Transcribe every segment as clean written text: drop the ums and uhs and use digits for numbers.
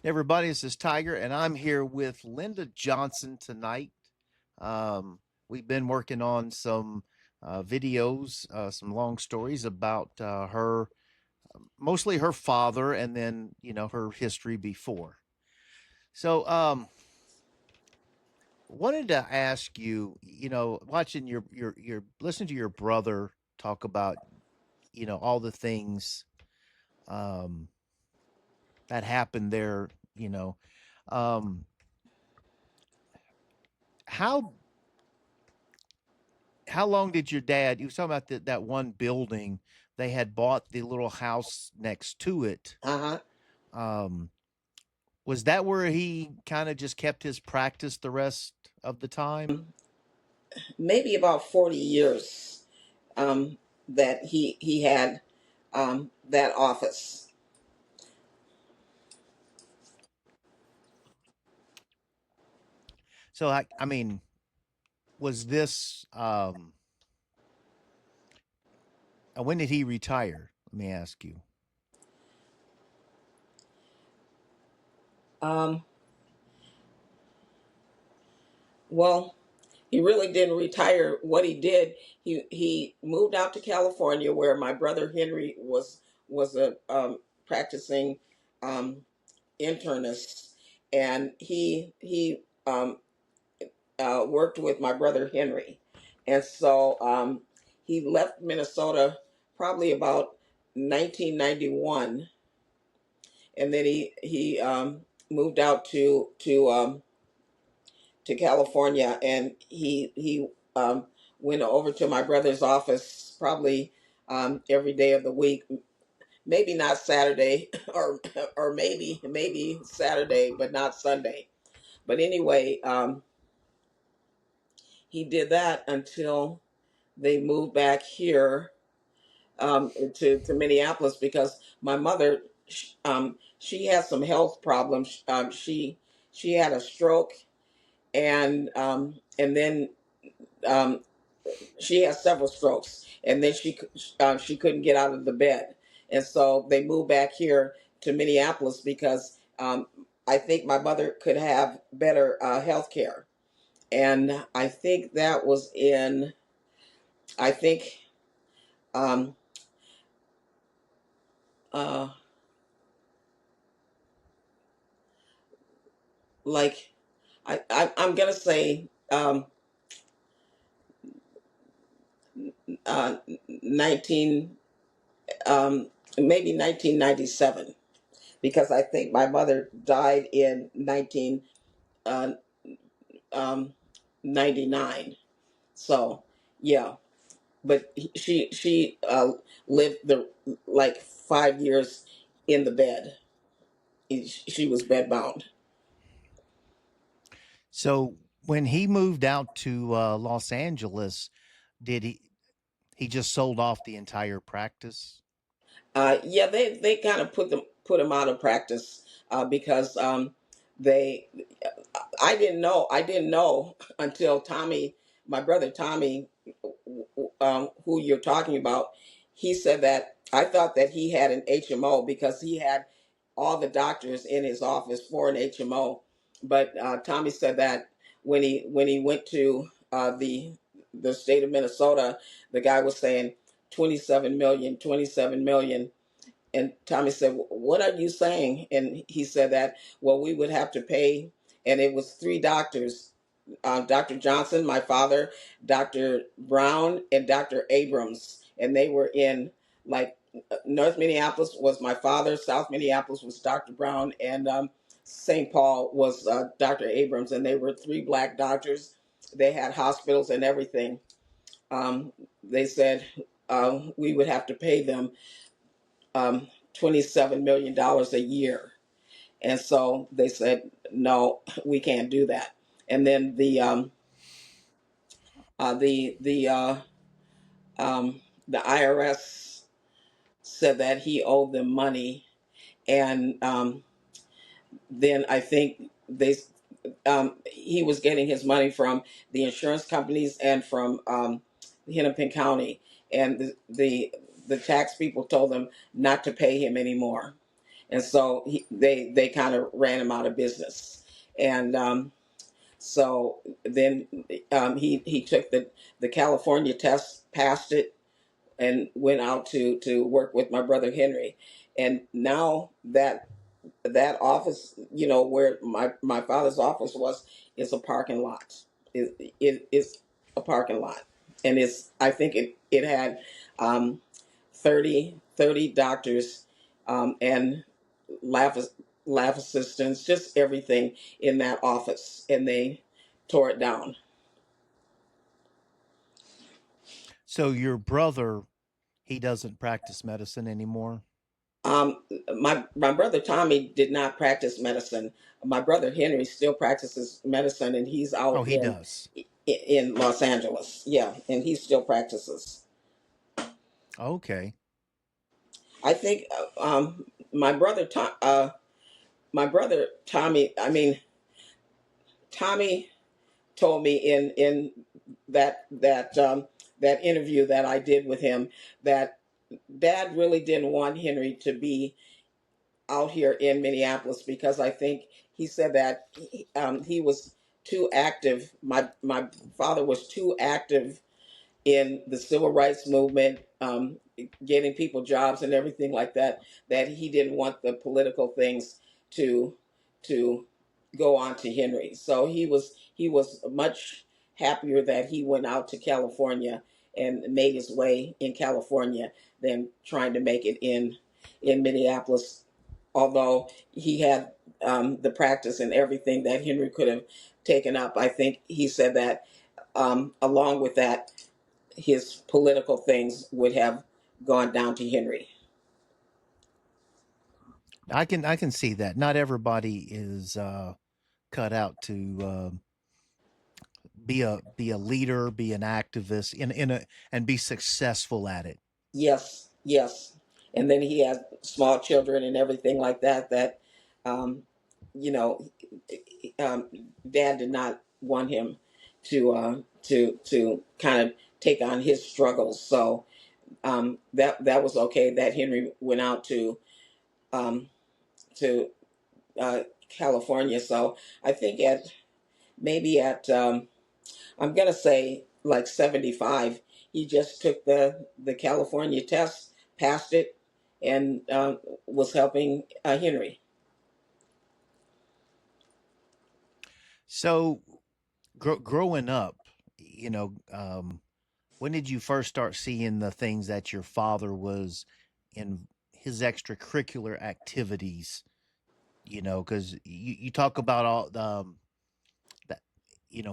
Everybody, this is Tiger, and I'm here with Linda Johnson tonight. Um, we've been working on some videos, some long stories about her, mostly her father, and then her history before. So, wanted to ask you, watching your listening to your brother talk about, all the things um, that happened there. Um, how how long did your dad, you was talking about that one building, they had bought the little house next to it. Uh-huh. Um, was that where he kind of just kept his practice the rest of the time? Maybe about 40 years that he had that office. So I mean, was this when did he retire? Let me ask you. Um, well, he really didn't retire. What he did, he moved out to California, where my brother Henry was a practicing um, internist, and he worked with my brother Henry, and so he left Minnesota probably about 1991, and then he moved out to California, and he went over to my brother's office probably every day of the week. Maybe not Saturday, or maybe Saturday, but not Sunday. But anyway, he did that until they moved back here to Minneapolis, because my mother, she has some health problems. She had a stroke, and then um, she has several strokes, and then she couldn't get out of the bed, and so they moved back here to Minneapolis because I think my mother could have better health care, and I think that was in, I think um, uh, like I'm gonna say 19 maybe 1997, because I think my mother died in 19 uh, um, 99. So yeah, but she lived the like 5 years in the bed. She was bedbound. So when he moved out to Los Angeles, did he just sold off the entire practice? Yeah, they kind of put him out of practice because they I didn't know until Tommy, my brother Tommy, who you're talking about. He said that I thought that he had an HMO because he had all the doctors in his office for an HMO. But Tommy said that when he went to the state of Minnesota, the guy was saying 27 million, 27 million. And Tommy said, "What are you saying?" And he said that, well, we would have to pay. And it was three doctors, Dr. Johnson, my father, Dr. Brown, and Dr. Abrams. And they were in, like, North Minneapolis was my father, South Minneapolis was Dr. Brown, and St. Paul was Dr. Abrams. And they were three black doctors. They had hospitals and everything. They said we would have to pay them $27 million a year. And so they said, no, we can't do that. And then the the IRS said that he owed them money, and then I think he was getting his money from the insurance companies and from Hennepin County, and the tax people told them not to pay him anymore. and so they kind of ran him out of business. And so then he took the California test, passed it, and went out to work with my brother Henry. And now that office, where my father's office was, is a parking lot. It's a parking lot, and I think it had um, 30 doctors, and lab lab assistants, just everything in that office, and they tore it down. So your brother, he doesn't practice medicine anymore? Um, my brother Tommy did not practice medicine. My brother Henry still practices medicine, and he's Oh, out he does. in Los Angeles. Yeah, and he still practices. Okay. I think my brother Tommy. I mean, Tommy told me in that interview that I did with him that Dad really didn't want Henry to be out here in Minneapolis because I think he said that he was too active. My father was too active in the civil rights movement, getting people jobs and everything like that. That he didn't want the political things to to go on to Henry. So he was much happier that he went out to California and made his way in California than trying to make it in Minneapolis. Although he had the practice and everything that Henry could have taken up, I think he said that along with that, his political things would have gone down to Henry. I can see that. Not everybody is cut out to be a leader, be an activist and be successful at it. Yes, yes. And then he had small children and everything like that. Um, you know, um, Dad did not want him to kind of take on his struggles. So that was okay. That Henry went out um, to California. So I think maybe at I'm gonna say like 75. He just took the California test, passed it, and was helping Henry. So growing up, when did you first start seeing the things that your father was in his extracurricular activities? Because you talk about all that,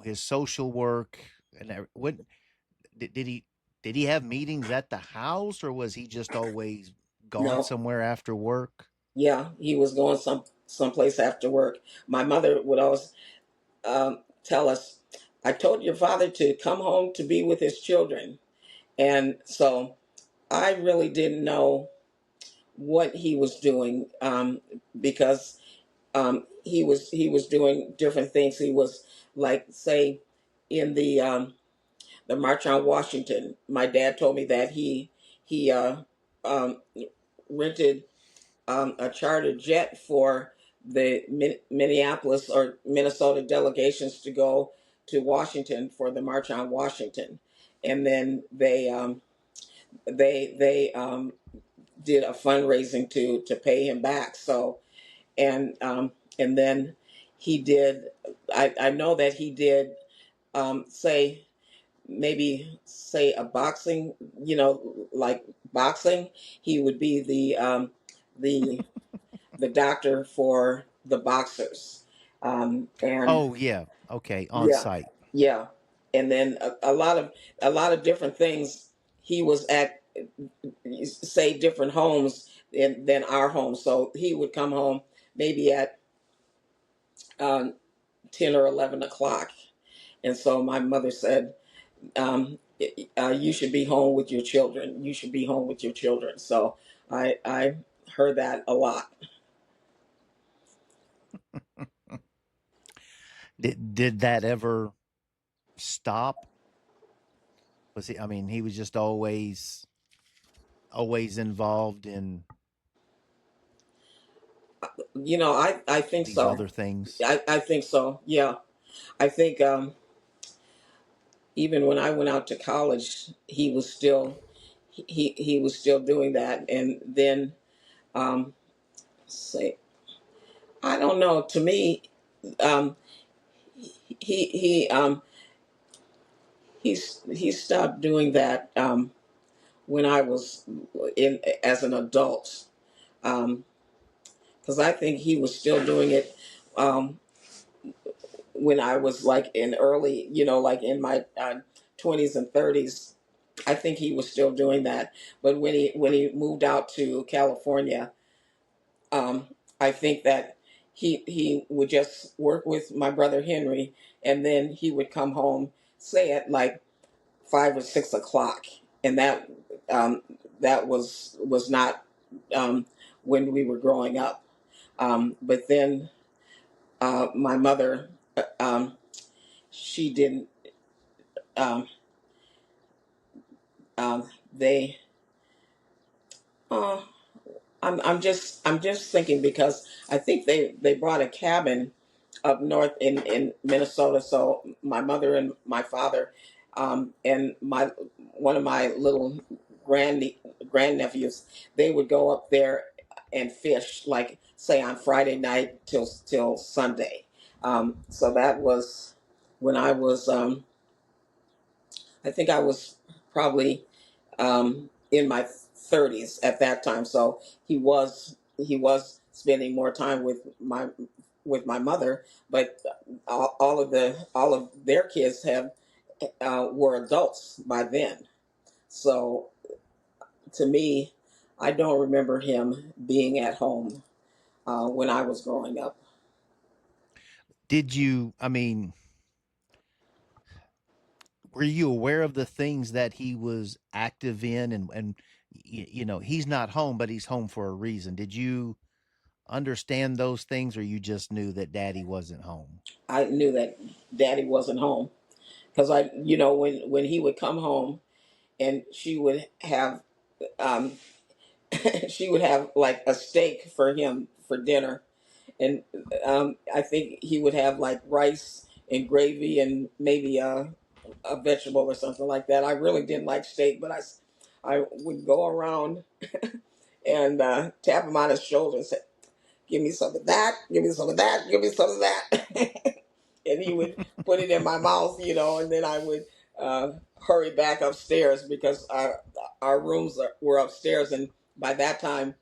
his social work and what did he have meetings at the house, or was he just always gone No, somewhere after work? yeah, he was going someplace after work. My mother would always tell us, "I told your father to come home to be with his children," and so I really didn't know what he was doing because he was doing different things. He was like, say, in the March on Washington. My dad told me that he um, rented a charter jet for the Minneapolis or Minnesota delegations to go to Washington for the March on Washington, and then they did a fundraising to pay him back. So and then he did. I know that he did say maybe say a boxing, like boxing. He would be the the doctor for the boxers, and Oh yeah, okay, on yeah, site. yeah, and then a lot of different things. He was at say different homes than our home, so he would come home maybe at um, 10 or 11 o'clock, and so my mother said, "You should be home with your children. You should be home with your children." So I heard that a lot. Did that ever stop? Was he? I mean, he was just always involved in. I think these so. other things? I think so. Yeah, I think even when I went out to college, he was still doing that, and then um, say I don't know. To me, um, he he um, he stopped doing that when I was in as an adult, because I think he was still doing it um, when I was like in early, like in my 20s and 30s. I think he was still doing that, but when he moved out to California, um, I think that he would just work with my brother Henry, and then he would come home, say at like 5 or 6 o'clock, and um, that was not when we were growing up. But then my mother, she didn't. Um, they. Uh, I'm just thinking because I think they brought a cabin up north in Minnesota. So my mother and my father, and my one of my little grand grandnephews, they would go up there and fish, like say on Friday night till Sunday. So that was when I think I was probably in my 30s at that time. So he was spending more time with my mother, but all of their kids have were adults by then. So to me, I don't remember him being at home when I was growing up. Did you, I mean, were you aware of the things that he was active in, and he's not home, but he's home for a reason? Did you understand those things, or you just knew that daddy wasn't home? I knew that Daddy wasn't home because when he would come home and she would have um, she would have like a steak for him for dinner, and I think he would have like rice and gravy and maybe a vegetable or something like that. I really didn't like steak, but I would go around and tap him on his shoulder and say, "Give me some of that. Give me some of that. Give me some of that." And he would put it in my mouth, and then I would uh, hurry back upstairs because our rooms were upstairs, and by that time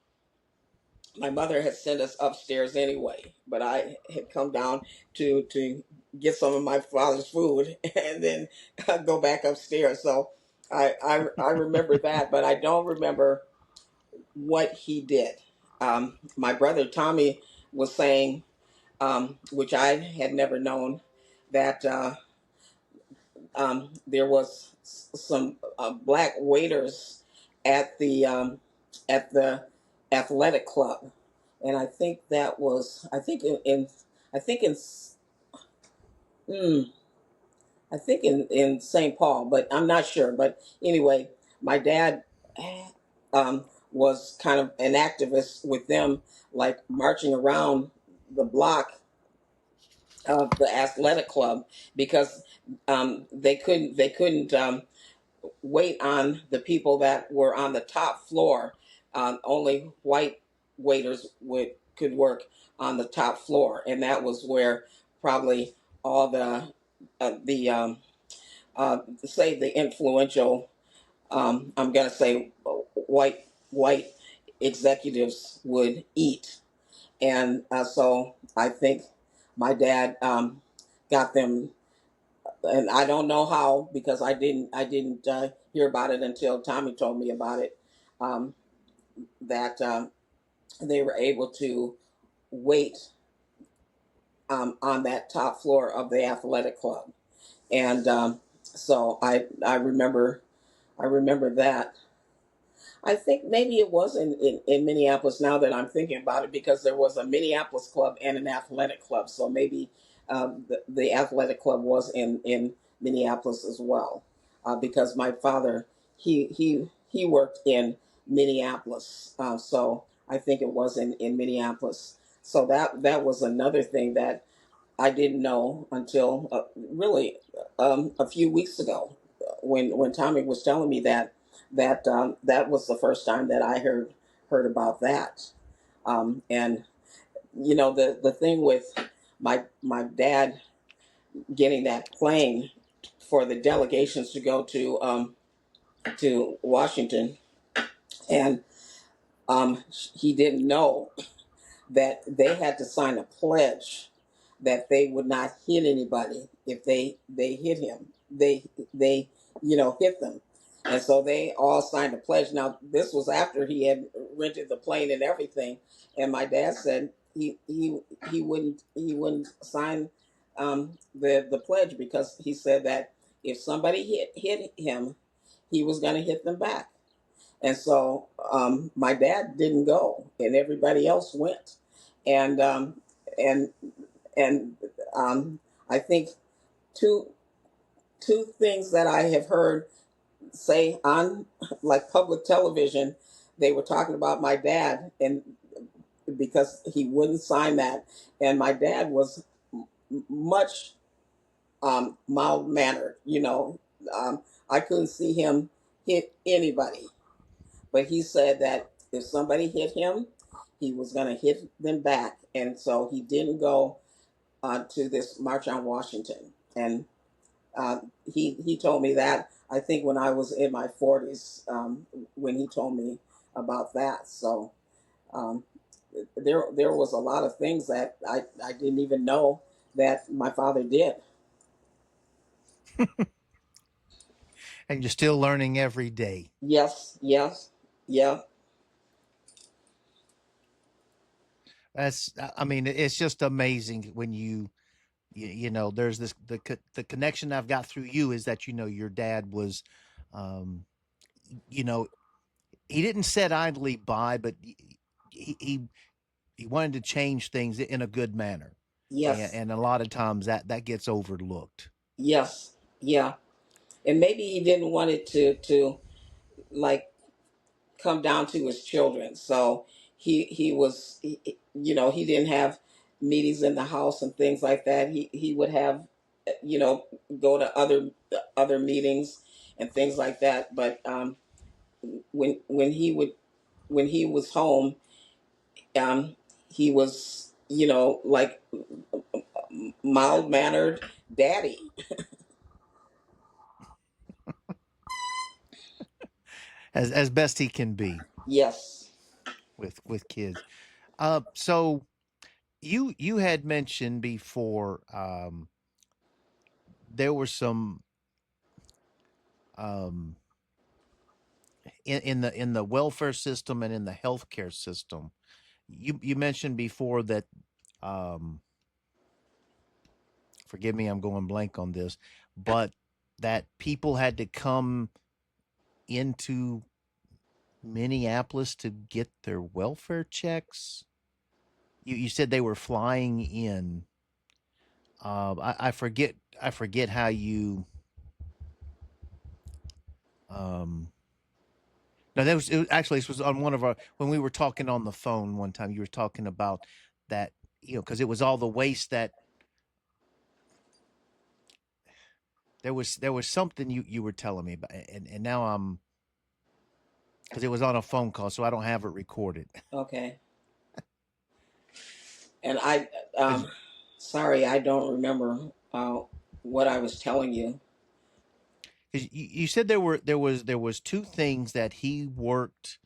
my mother had sent us upstairs anyway, but I had come down to get some of my father's food and then go back upstairs. So I remember that, but I don't remember what he did. My brother Tommy was saying, which I had never known, that there was some black waiters at the athletic club, and I think in mm, I think in St. Paul, but I'm not sure. But anyway, my dad um, was kind of an activist with them, like marching around the block of the athletic club because they couldn't wait on the people that were on the top floor. Only white waiters could work on the top floor, and that was where probably all the say the influential, I'm gonna say white executives would eat, and so I think my dad got them, and I don't know how because I didn't hear about it until Tommy told me about it. Um, that they were able to wait on that top floor of the athletic club, and so I remember that. I think maybe it was in Minneapolis now that I'm thinking about it because there was a Minneapolis club and an athletic club. So maybe the athletic club was in Minneapolis as well because my father, he worked in Minneapolis. So I think it was in Minneapolis. So that was another thing that I didn't know until really a few weeks ago, when Tommy was telling me that was the first time that I heard about that. And the thing with my dad getting that plane for the delegations to go to Washington, and he didn't know that they had to sign a pledge that they would not hit anybody if they hit him. They hit them, and so they all signed a pledge. Now this was after he had rented the plane and everything, and my dad said he wouldn't sign the pledge because he said that if somebody hit him, he was going to hit them back. And so my dad didn't go, and everybody else went. And and and I think two two things that I have heard say on like public television, they were talking about my dad, and because he wouldn't sign that, and my dad was much mild mannered. I couldn't see him hit anybody. But he said that if somebody hit him, he was going to hit them back. And so he didn't go to this March on Washington. And he told me that, I think, when I was in my 40s, when he told me about that. So um, there was a lot of things that I didn't even know that my father did. And you're still learning every day. Yes, yes, yeah, I mean, it's just amazing when there's the connection I've got through you is that your dad was, um, you know, he didn't sit idly by, but he he, he wanted to change things in a good manner, and, yes, and a lot of times that gets overlooked. yes, yeah. And maybe he didn't want it to like come down to his children. So he didn't have meetings in the house and things like that. He would have you know go to other meetings and things like that. But when he was home, um, he was like mild mannered daddy. As best he can be Yes. with kids. So you had mentioned before, there were some, um in the welfare system and in the healthcare system. You mentioned before that, um forgive me, I'm going blank on this, but that people had to come into Minneapolis to get their welfare checks. You said they were flying in. I forget how you. Um, no, actually, this was on one of our, when we were talking on the phone one time. You were talking about that, because it was all the waste that there was something you were telling me about, and now I'm, because it was on a phone call, so I don't have it recorded. Okay. And Because sorry, I don't remember what I was telling you. you said there was two things that he worked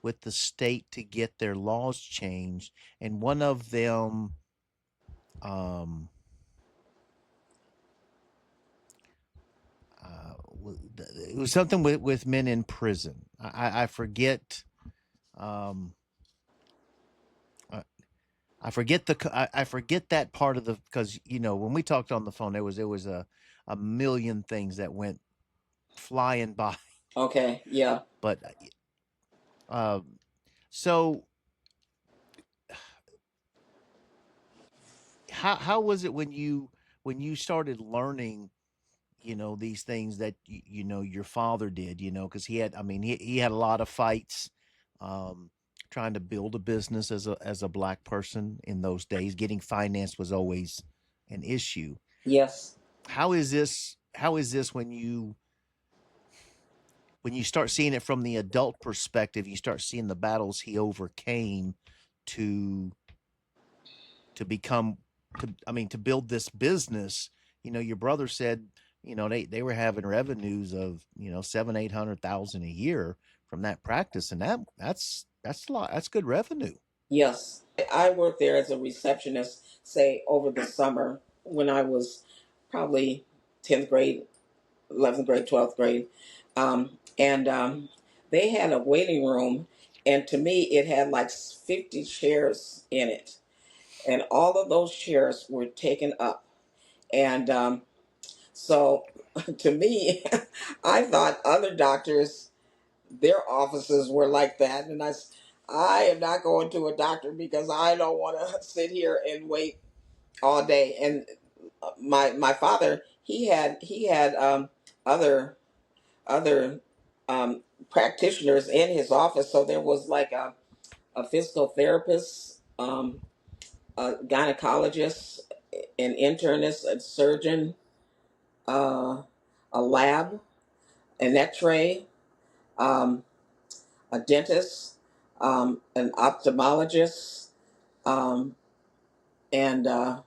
with the state to get their laws changed, and one of them, um it was something with men in prison. I forget. um uh, I forget that part of the, because when we talked on the phone, there was a million things that went flying by. Okay. Yeah. But so how was it when you started learning, these things that your father did, because he had, I mean, he had a lot of fights, um trying to build a business as a black person in those days. Getting finance was always an issue. Yes. How is this when you start seeing it from the adult perspective, you start seeing the battles he overcame to become to build this business. Your brother said, they were having revenues of, 700,000-800,000 a year from that practice, and that's a lot. That's good revenue. Yes. I worked there as a receptionist, say, over the summer when I was probably 10th grade, 11th grade, 12th grade. And they had a waiting room, and to me, it had like 50 chairs in it. And all of those chairs were taken up. And so to me, I thought other doctors, their offices were like that. And I am not going to a doctor because I don't want to sit here and wait all day. And my father, he had other other practitioners in his office. So there was like a physical therapist, a gynecologist, an internist, a surgeon, uh, a lab, an X-ray, um, a dentist, an ophthalmologist, um, and I,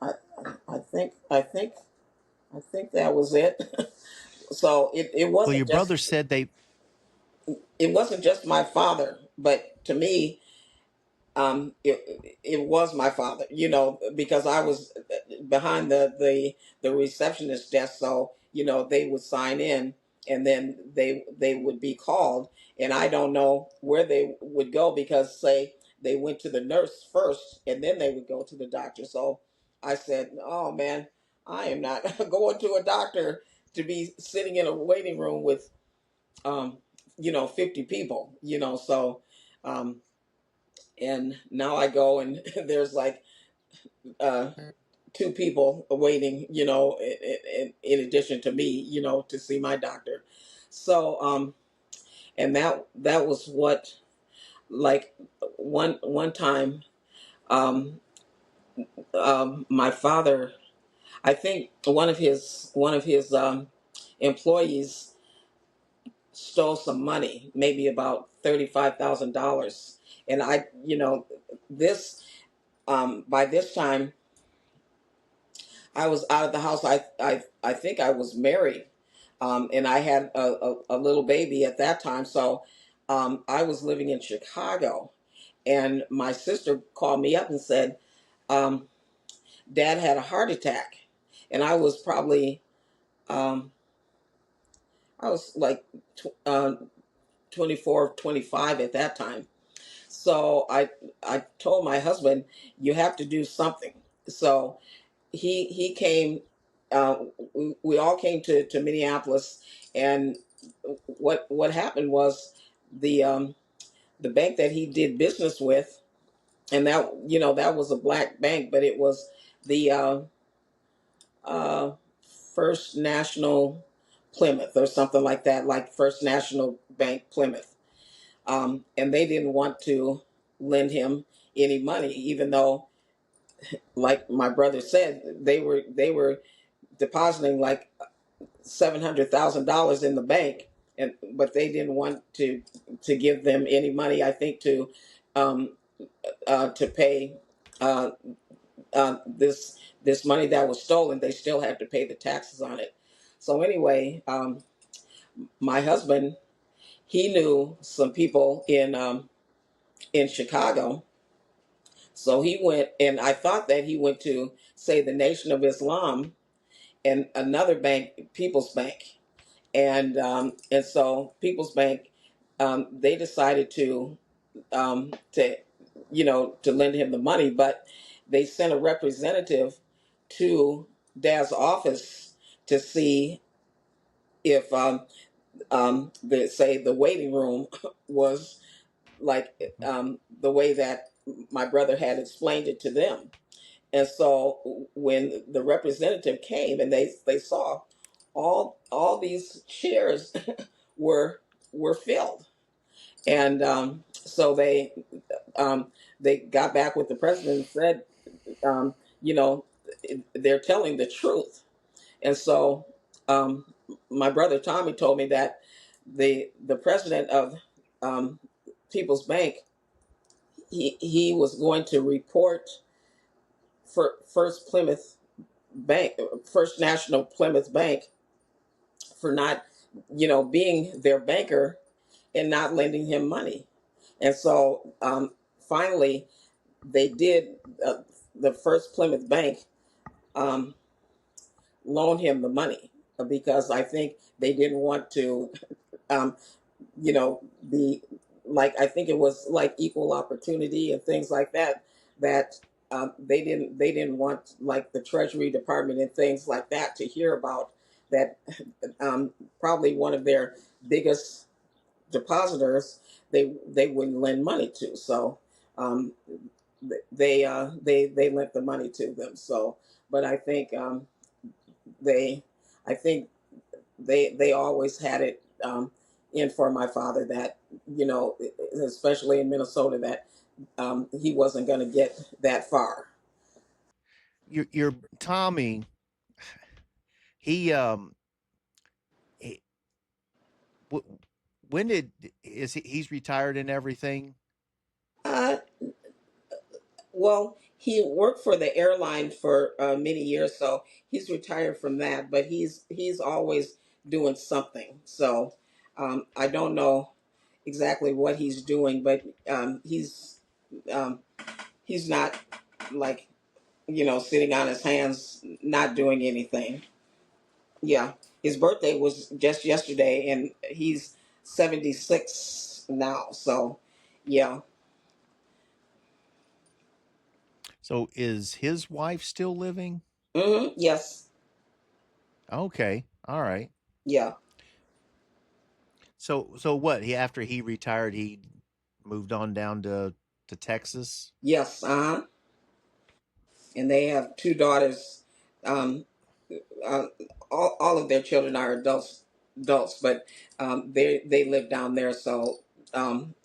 I think that was it. So it Well, wasn't your just brother said they it wasn't just my father, but to me, it was my father, because I was behind the receptionist desk. So they would sign in, and then they would be called, and I don't know where they would go, because say they went to the nurse first and then they would go to the doctor. So I said, oh man, I am not going to a doctor to be sitting in a waiting room with um 50 people, so um and now I go and there's like uh, two people waiting, in addition to me, to see my doctor. So, and that was what, like, one time, um, my father, I think one of his employees stole some money, maybe about $35,000, and this by this time I was out of the house. I think I was married, and I had a little baby at that time. So I was living in Chicago, and my sister called me up and said, um, "Dad had a heart attack," and um, I was like 24, 25 at that time. So I told my husband, "You have to do something." So he came. We all came to Minneapolis, and what happened was the bank that he did business with, and that was a black bank, but it was the uh, First National Plymouth or something like that, like First National Bank Plymouth, and they didn't want to lend him any money, even though, like my brother said, they were depositing like $700,000 in the bank, and but they didn't want to give them any money. I think um, to pay uh, this money that was stolen. They still had to pay the taxes on it. So anyway, my husband, he knew some people in Chicago. So he went, and I thought that he went to, say, the Nation of Islam and another bank, People's Bank. And so People's Bank, they decided to lend him the money, but they sent a representative to Dad's office to see if the waiting room was like the way that my brother had explained it to them. And so when the representative came and they saw all these chairs were were filled, And so they got back with the president and said, um, you know, they're telling the truth. And so um, my brother Tommy told me that the president of um, People's Bank, he was going to report for First Plymouth Bank, First National Plymouth Bank, for not, being their banker and not lending him money. And so finally, they did. The First Plymouth Bank um, loan him the money because I think they didn't want to, um, be like, I think it was like equal opportunity and things like that. That they didn't want like the Treasury Department and things like that to hear about that. Probably one of their biggest depositors they wouldn't lend money to. So um, they lent the money to them. So, but they I think they always had it in for my father that, especially in Minnesota, that he wasn't going to get that far. Your Tommy, he he, when did is he's retired and everything? Uh, well, he worked for the airline for many years, so he's retired from that. But he's always doing something. So I don't know exactly what he's doing, but um, he's not like, sitting on his hands, not doing anything. Yeah, his birthday was just yesterday, and he's 76 now. So, yeah. So is his wife still living? Yes. Okay, all right. Yeah. So what? He after he retired, he moved on down to Texas. Yes. Uh-huh. And they have two daughters. Um, uh, all of their children are adults, but they live down there. So, um,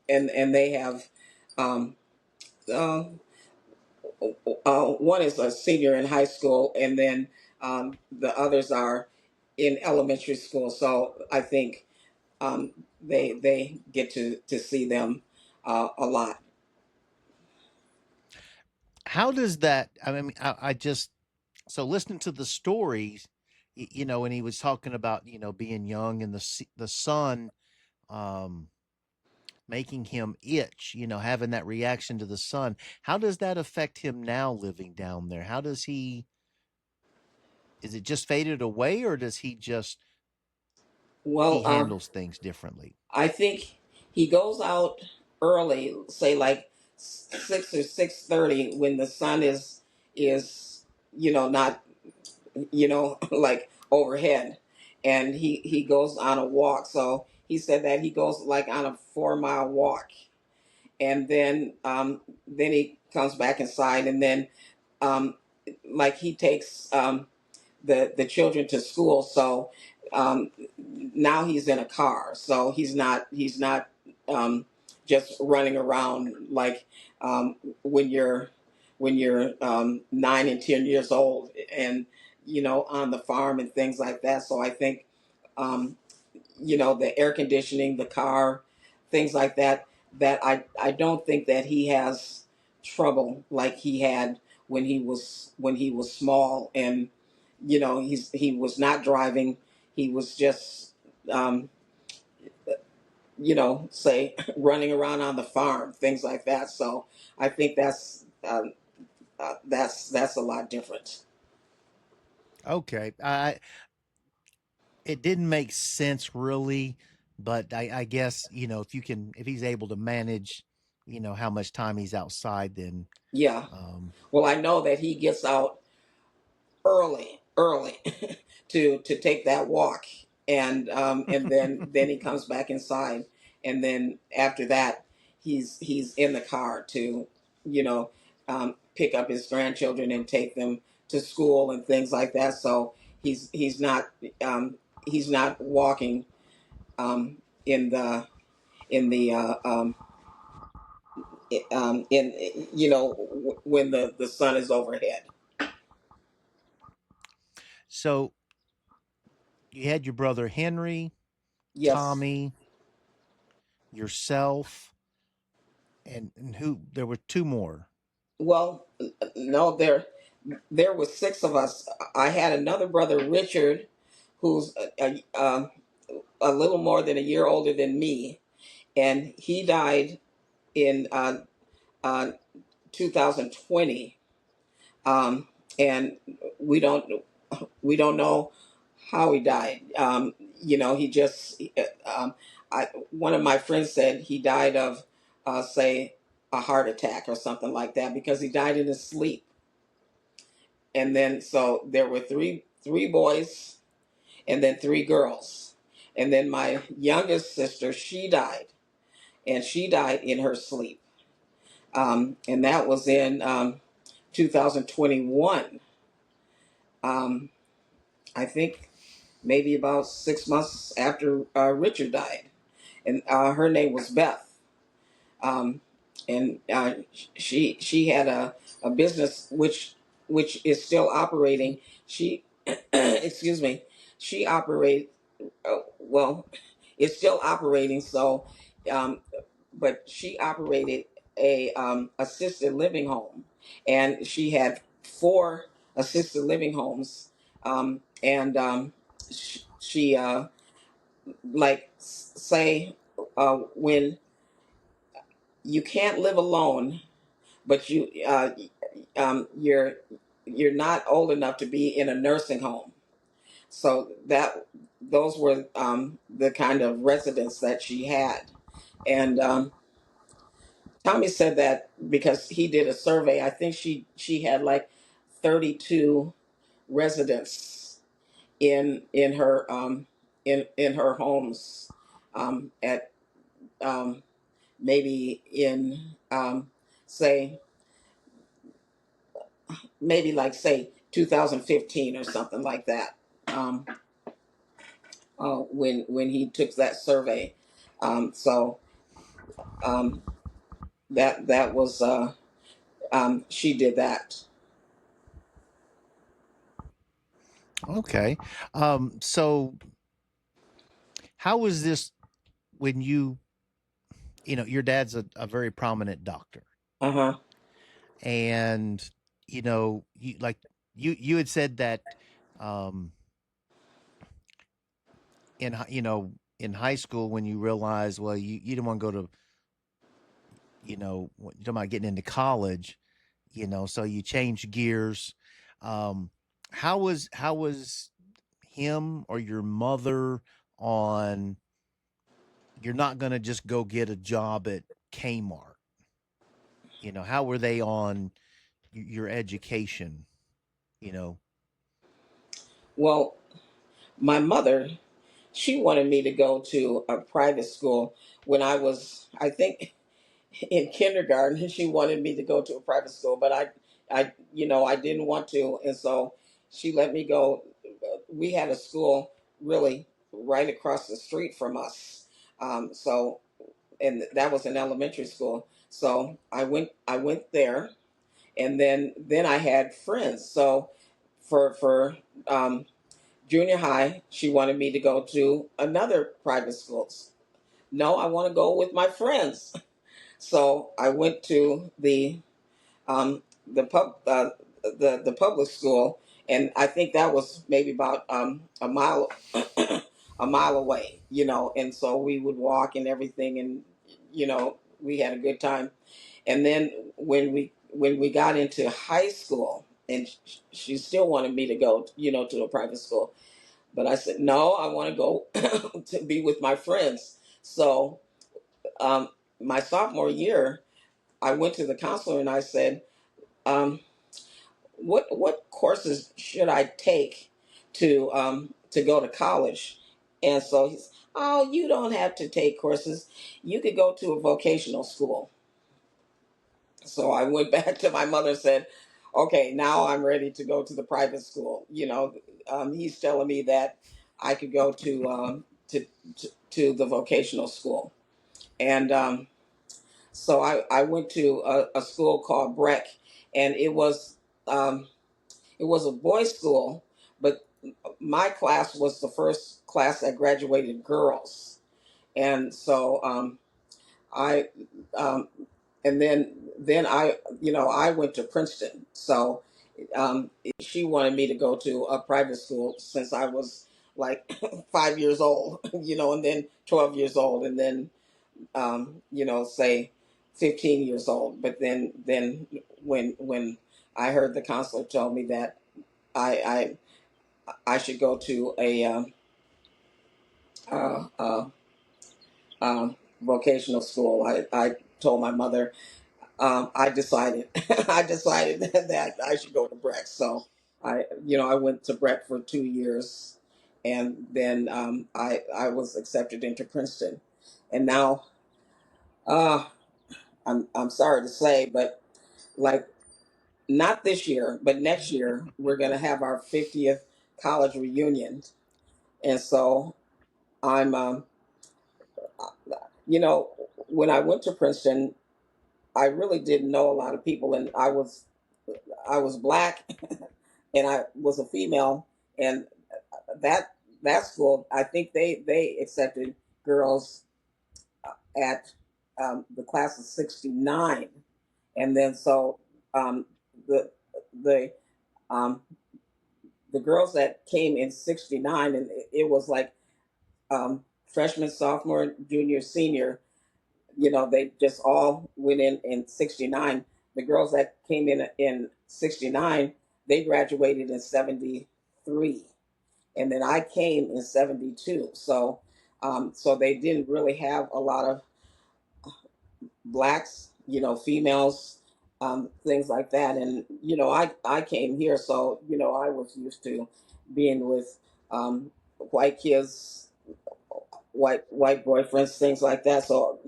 and they have um, uh, one is a senior in high school, and then the others are in elementary school. So I think they get to see them a lot. How does that? I mean, I just so listening to the stories, and he was talking about being young and the sun um, making him itch, having that reaction to the sun. How does that affect him now living down there? How does he? Is it just faded away, or does he just he Well, handles things differently? I think he goes out early, say like 6 or 6:30, when the sun is not like overhead, and he goes on a walk. So he said that he goes like on a 4 mile walk, and then he comes back inside, and then um, like he takes the children to school. So um, now he's in a car, so he's not just running around like when you're 9 and 10 years old, and on the farm and things like that. So I think um, the air conditioning, the car, things like that. That I don't think that he has trouble like he had when he was small, and he was not driving. He was just say running around on the farm, things like that. So I think that's a lot different. Okay, it didn't make sense really, but I guess if he's able to manage, how much time he's outside, then Yeah. um, Well, I know that he gets out early to take that walk, and then he comes back inside, and then after that he's in the car to you know pick up his grandchildren and take them to school and things like that. So he's not walking um, in the in the in you know when the sun is overhead. So you had your brother Henry, Yes. Tommy, yourself, and who? There were two more. Well, no, there was six of us. I had another brother, Richard, who's a little more than a year older than me, and he died in uh, 2020. Um, and we don't we don't know how he died. He just one of my friends said he died of say a heart attack or something like that because he died in his sleep. And then so there were three boys and then three girls. And then my youngest sister, she died, and she died in her sleep. And that was in 2021. Um, I think maybe about 6 months after Richard died, and her name was Beth. Um, and she had a business which is still operating. She excuse me, she operate well, it's still operating. So, um, but she operated a assisted living home, and she had four assisted living homes, and she like say when you can't live alone, but you're not old enough to be in a nursing home. So that those were the kind of residents that she had, and Tommy said that because he did a survey. I think she had like 32 residents in her in her homes at maybe in say maybe like say 2015 or something like that. Um, when he took that survey, so um, that was she did that. Okay. So how was this when your dad's a very prominent doctor, Uh huh. and you had said that um, in high school when you realized, well, you didn't want to go to, you're talking about getting into college, so you changed gears. Um, how was him or your mother on, you're not going to just go get a job at Kmart? How were they on your education? You know. Well, my mother, she wanted me to go to a private school when I was, I think, in kindergarten. She wanted me to go to a private school, but I didn't want to, and so she let me go. We had a school really right across the street from us, so and that was an elementary school. So I went there, and then I had friends. So for junior high, she wanted me to go to another private school. No, I want to go with my friends. So I went to the the public school, and I think that was maybe about a mile a mile away, And so we would walk and everything, and we had a good time. And then when we got into high school, and she still wanted me to go, to a private school, but I said no, I want to go to be with my friends. So um, my sophomore year, I went to the counselor and I said, um, "What courses should I take to go to college?" And so he's, "Oh, you don't have to take courses. You could go to a vocational school." So I went back to my mother and said, "Okay, now I'm ready to go to the private school." He's telling me that I could go to the vocational school. and so I went to a school called Breck, and um, it was a boys' school, but my class was the first class that graduated girls, and so I um, and then I went to Princeton. So she wanted me to go to a private school since I was like 5 years old, and then 12 years old, and then say 15 years old. But then when I heard the counselor tell me that I I should go to a uh, uh, vocational school, I told my mother. I decided I decided that I should go to Breck. So I went to Breck for 2 years, and then I was accepted into Princeton, and now uh, I'm sorry to say, but like not this year, but next year we're gonna have our 50th college reunion, and so I'm you know when I went to Princeton, I really didn't know a lot of people, and I was black and I was a female, and that that school, I think they accepted girls at the class of '69, and then so um, the the um, the girls that came in '69, and it was like freshman, sophomore, junior, senior. They just all went in '69. The girls that came in '69, they graduated in '73, and then I came in '72. So they didn't really have a lot of blacks, females, things like that. And I came here, so I was used to being with white kids, white boyfriends, things like that. So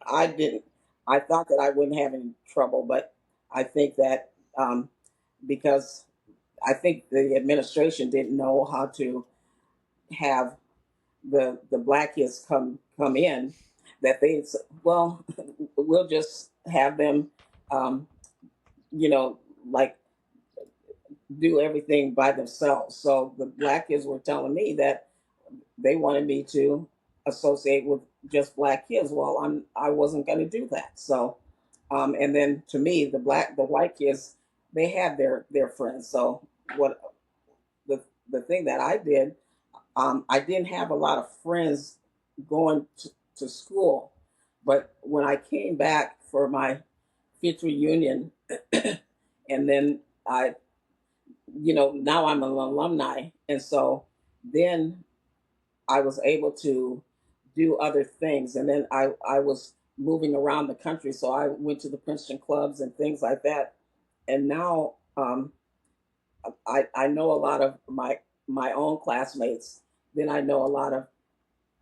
I didn't. I thought that I wouldn't have any trouble, but I think that because I think the administration didn't know how to have the black kids come in, that they well we'll just have them um, you know like do everything by themselves. So the black kids were telling me that they wanted me to associate with just black kids. Well, I wasn't going to do that. So and then to me, the white kids, they had their friends. So what the thing that I did, I didn't have a lot of friends going to school, but when I came back for my fifth reunion, and then now I'm an alumni, and so then I was able to do other things, and then I was moving around the country, so I went to the Princeton clubs and things like that, and now I know a lot of my own classmates. Then I know a lot of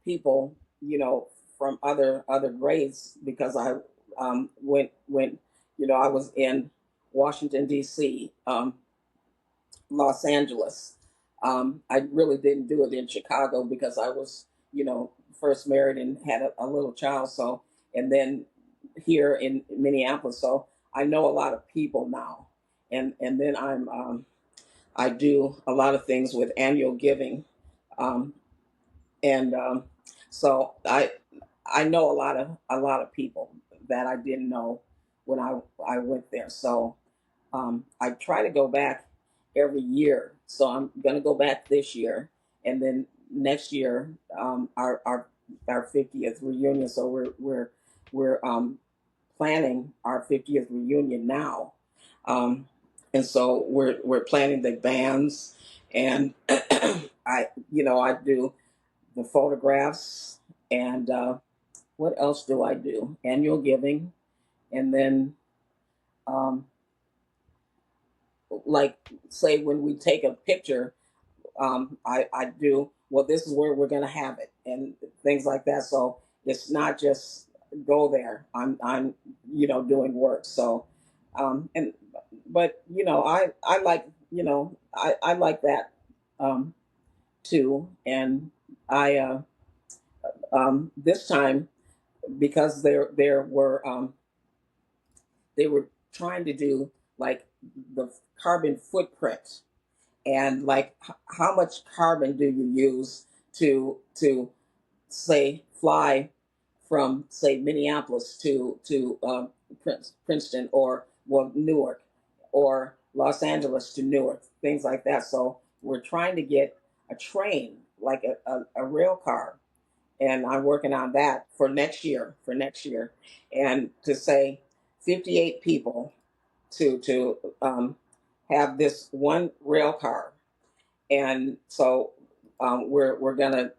people, from other grades, because I went I was in Washington D.C., Los Angeles. I really didn't do it in Chicago because I was first married and had a little child. So and then here in Minneapolis, so I know a lot of people now, and then I do a lot of things with annual giving. Um, and so I know a lot of people that I didn't know when I went there. So I try to go back every year. So I'm going to go back this year, and then next year our 50th reunion. So we're planning our 50th reunion now, and so we're planning the bands, and I do the photographs, and what else do I do? Annual giving, and then um, like say when we take a picture, I do, well, this is where we're going to have it, and things like that. So it's not just go there. I'm doing work. So and but I like I like that um, too, and I this time. because they were trying to do like the carbon footprint, and like how much carbon do you use to say fly from say Minneapolis to Princeton, or well Newark, or Los Angeles to Newark, things like that. So we're trying to get a train, like a rail car, and I'm working on that for next year. And to say 58 people to have this one rail car. And so we're gonna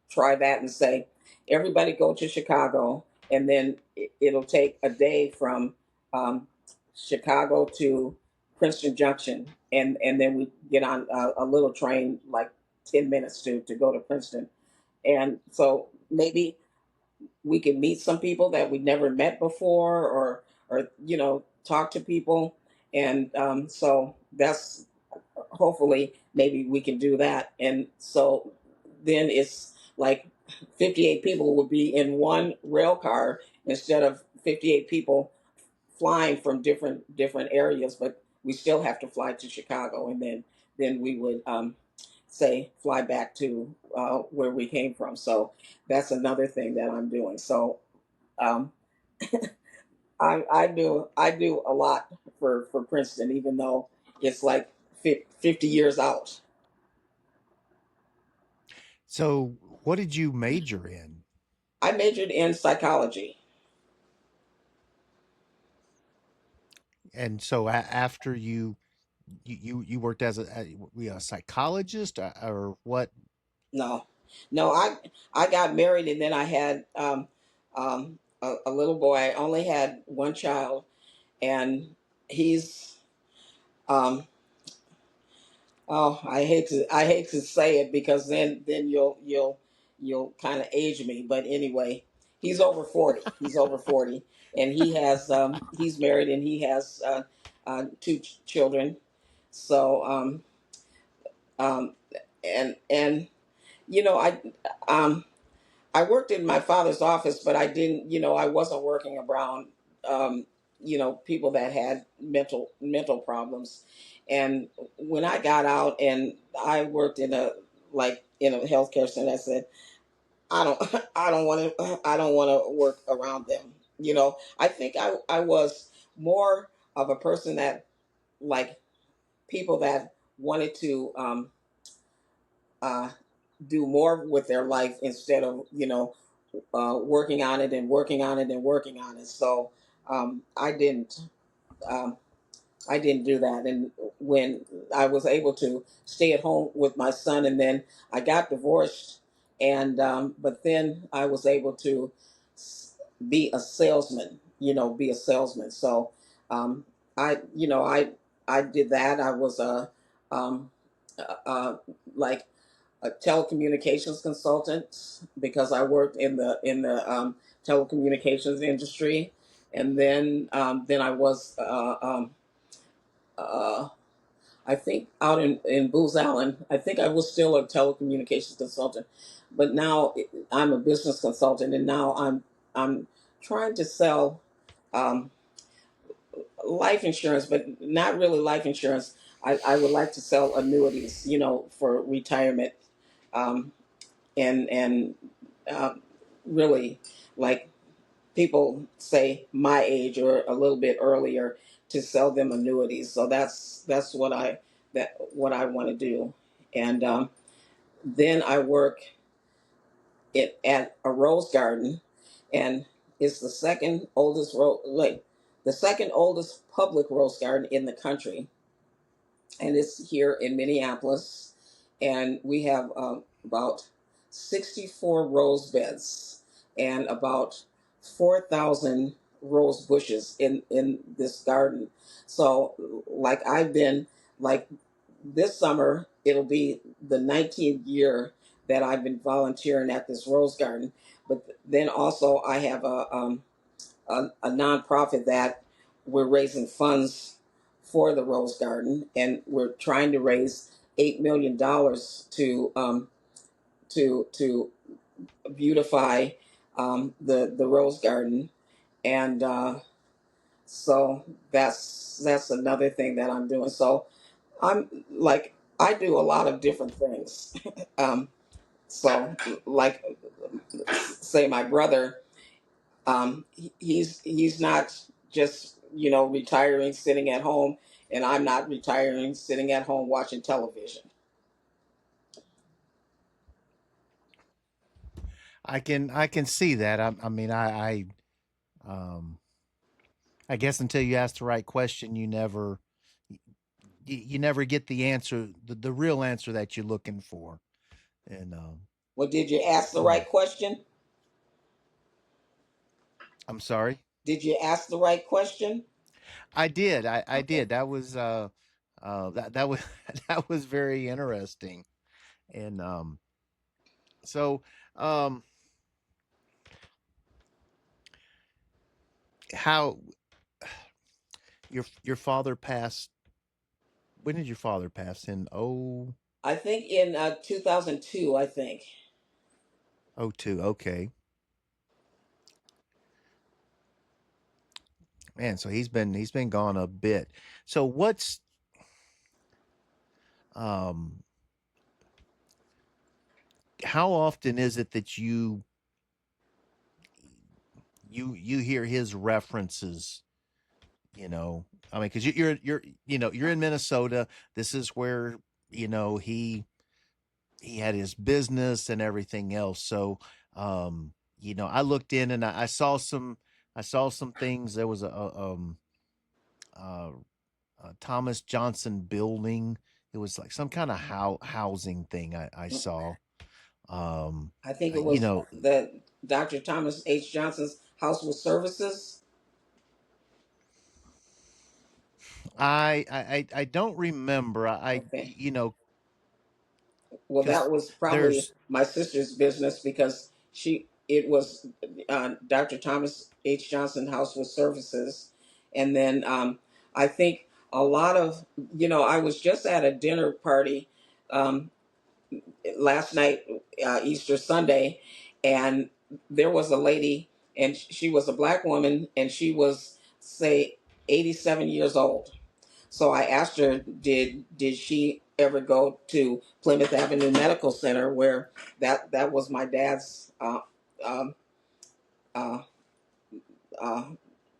try that and say everybody go to Chicago, and then it'll take a day from um, Chicago to Princeton Junction, and then we get on a little train like 10 minutes to go to Princeton. And so maybe we can meet some people that we never met before, or talk to people. And so that's, hopefully maybe we can do that. And so then it's like 58 people would be in one rail car instead of 58 people flying from different areas, but we still have to fly to Chicago, and then we would say fly back to where we came from. So that's another thing that I'm doing. So um, I do a lot for Princeton, even though it's like 50 years out. So, what did you major in? I majored in psychology. And so, after you worked as a psychologist, or what? No, no, I got married, and then I had a little boy. I only had one child, and he's um, oh, I hate to say it, because then you'll kind of age me. But anyway, he's over 40. He's over 40, and he's married, and he has two children. So um, and um, I worked in my father's office, but I didn't, I wasn't working around, um, people that had mental problems. And when I got out and I worked in a healthcare center, I said, I don't, I don't want to work around them. I think I was more of a person that, like, people that wanted to uh, do more with their life, instead of working on it and working on it and working on it. So um, I didn't um, I didn't do that. And when I was able to stay at home with my son, and then I got divorced, and but then I was able to be a salesman. Be a salesman. So um, I did that. I was um, like a telecommunications consultant, because I worked in the telecommunications industry. And then I was uh, I think out in Booz Allen. I think I was still a telecommunications consultant, but now I'm a business consultant, and now I'm trying to sell um, life insurance, but not really life insurance. I would like to sell annuities, for retirement, um, and um, really, like, people say my age or a little bit earlier, to sell them annuities. So that's what I want to do. And then I work at a rose garden, and it's the second oldest public rose garden in the country, and it's here in Minneapolis. And we have about 64 rose beds and about 4,000 rose bushes in this garden. So, like, I've been, like, this summer it'll be the 19th year that I've been volunteering at this rose garden. But then also I have a nonprofit that we're raising funds for the Rose Garden, and we're trying to raise $8 million to beautify the rose garden, and so that's another thing that I'm doing. So I'm like I do a lot of different things. um, so like say my brother, he's not just retiring sitting at home, and I'm not retiring sitting at home watching television. I can see that. I mean, um, I guess until you ask the right question, you never get the answer, the real answer that you're looking for. And Well, did you ask the mm, right question? I'm sorry. Did you ask the right question? I did. I Okay. did. That was that was that was very interesting. And so um, how your father passed? When did your father pass? In I think in 2002, I think. oh two. Okay, man. So he's been gone a bit. So what's um how often is it that you hear his references? I mean, because you're in Minnesota. This is where he had his business and everything else. So I looked in and I saw some things. There was uh, a Thomas Johnson building. It was like some kind of housing thing I saw. Um, I think uh, it you was know, the Dr. Thomas H. Johnson's Household Services. I don't remember. Okay. Well, Because that was probably there's my sister's business because it was Dr. Thomas H. Johnson Household Services, and then I think a lot of I was just at a dinner party um, last night, Easter Sunday, and there was a lady, and she was a black woman, and she was say 87 years old. So I asked her, did she ever go to Plymouth Avenue Medical Center, where that was my dad's um, uh, uh,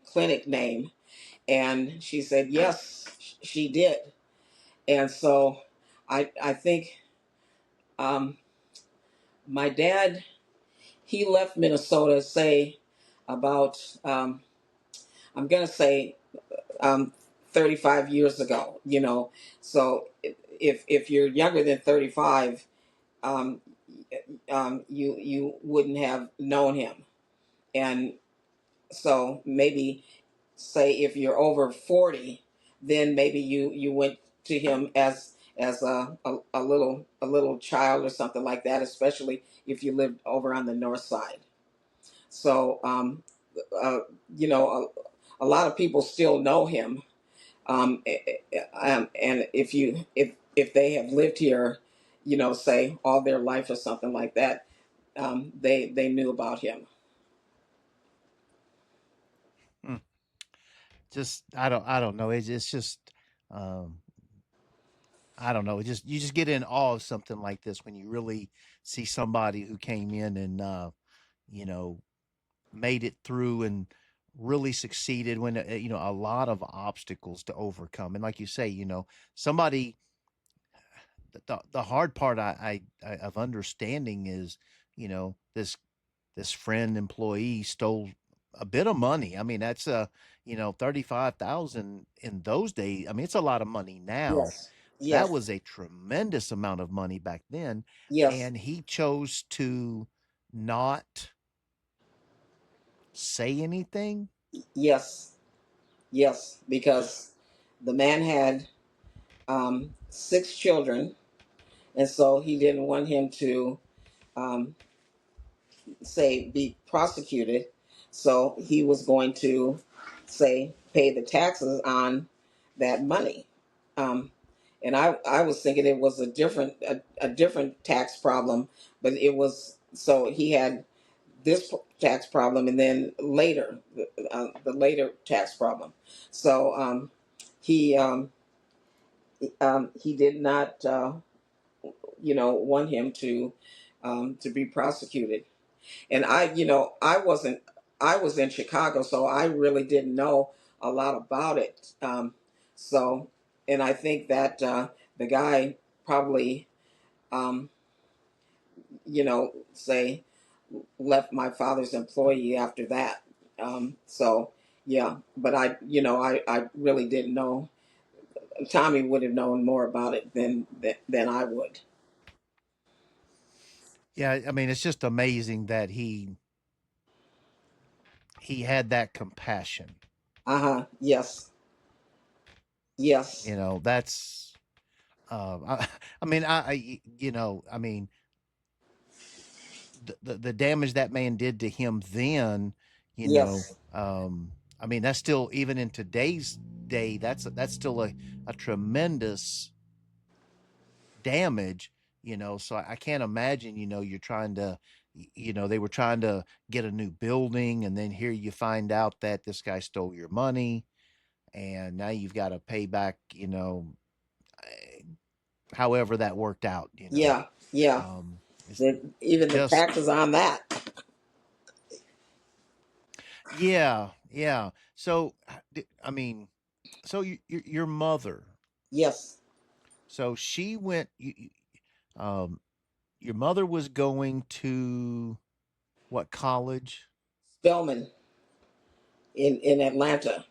clinic name? And she said yes, she did. And so I think um, my dad, he left Minnesota, say about I'm gonna say um, 35 years ago. So if you're younger than 35, um, you wouldn't have known him. And so maybe say if you're over 40, then maybe you went to him as a little child or something like that, especially if you lived over on the north side. So uh, a lot of people still know him. And if they have lived here, say all their life or something like that, they knew about him. mm, just I don't know. It's just um I don't know. It just you just get in awe of something like this when you really see somebody who came in and you know made it through and really succeeded when a lot of obstacles to overcome. And like you say, somebody the hard part of understanding is, this friend employee stole a bit of money. I mean, that's 35,000 in those days. I mean, it's a lot of money now. Yes, That yes, was a tremendous amount of money back then, yes, and he chose to not say anything. yes, yes, because the man had 6 children, and so he didn't want him to um, say be prosecuted. So he was going to say pay the taxes on that money. Um, and I was thinking it was a different tax problem, but it was so he had this tax problem, and then later the later tax problem. So he he did not want him to be prosecuted. And I wasn't, I was in Chicago, so I really didn't know a lot about it. So, and I think that the guy probably, um, say, left my father's employee after that. So, yeah, but I really didn't know. Tommy would have known more about it than I would. Yeah, I mean, it's just amazing that he had that compassion. Uh huh. Yes. Yes. You know, that's I mean, I mean, the damage that man did to him then, you know, Yes. I mean, that's still even in today's day, that's still a tremendous damage, you know. So I can't imagine, you know, you're trying to, you know, they were trying to get a new building, and then here you find out that this guy stole your money, and now you've got to pay back, you know, however that worked out, you know. Yeah. Yeah. It's Even the just taxes on that. yeah, yeah. So I mean, so your mother, Yes. so she went, um, your mother was going to what college? Spelman in Atlanta.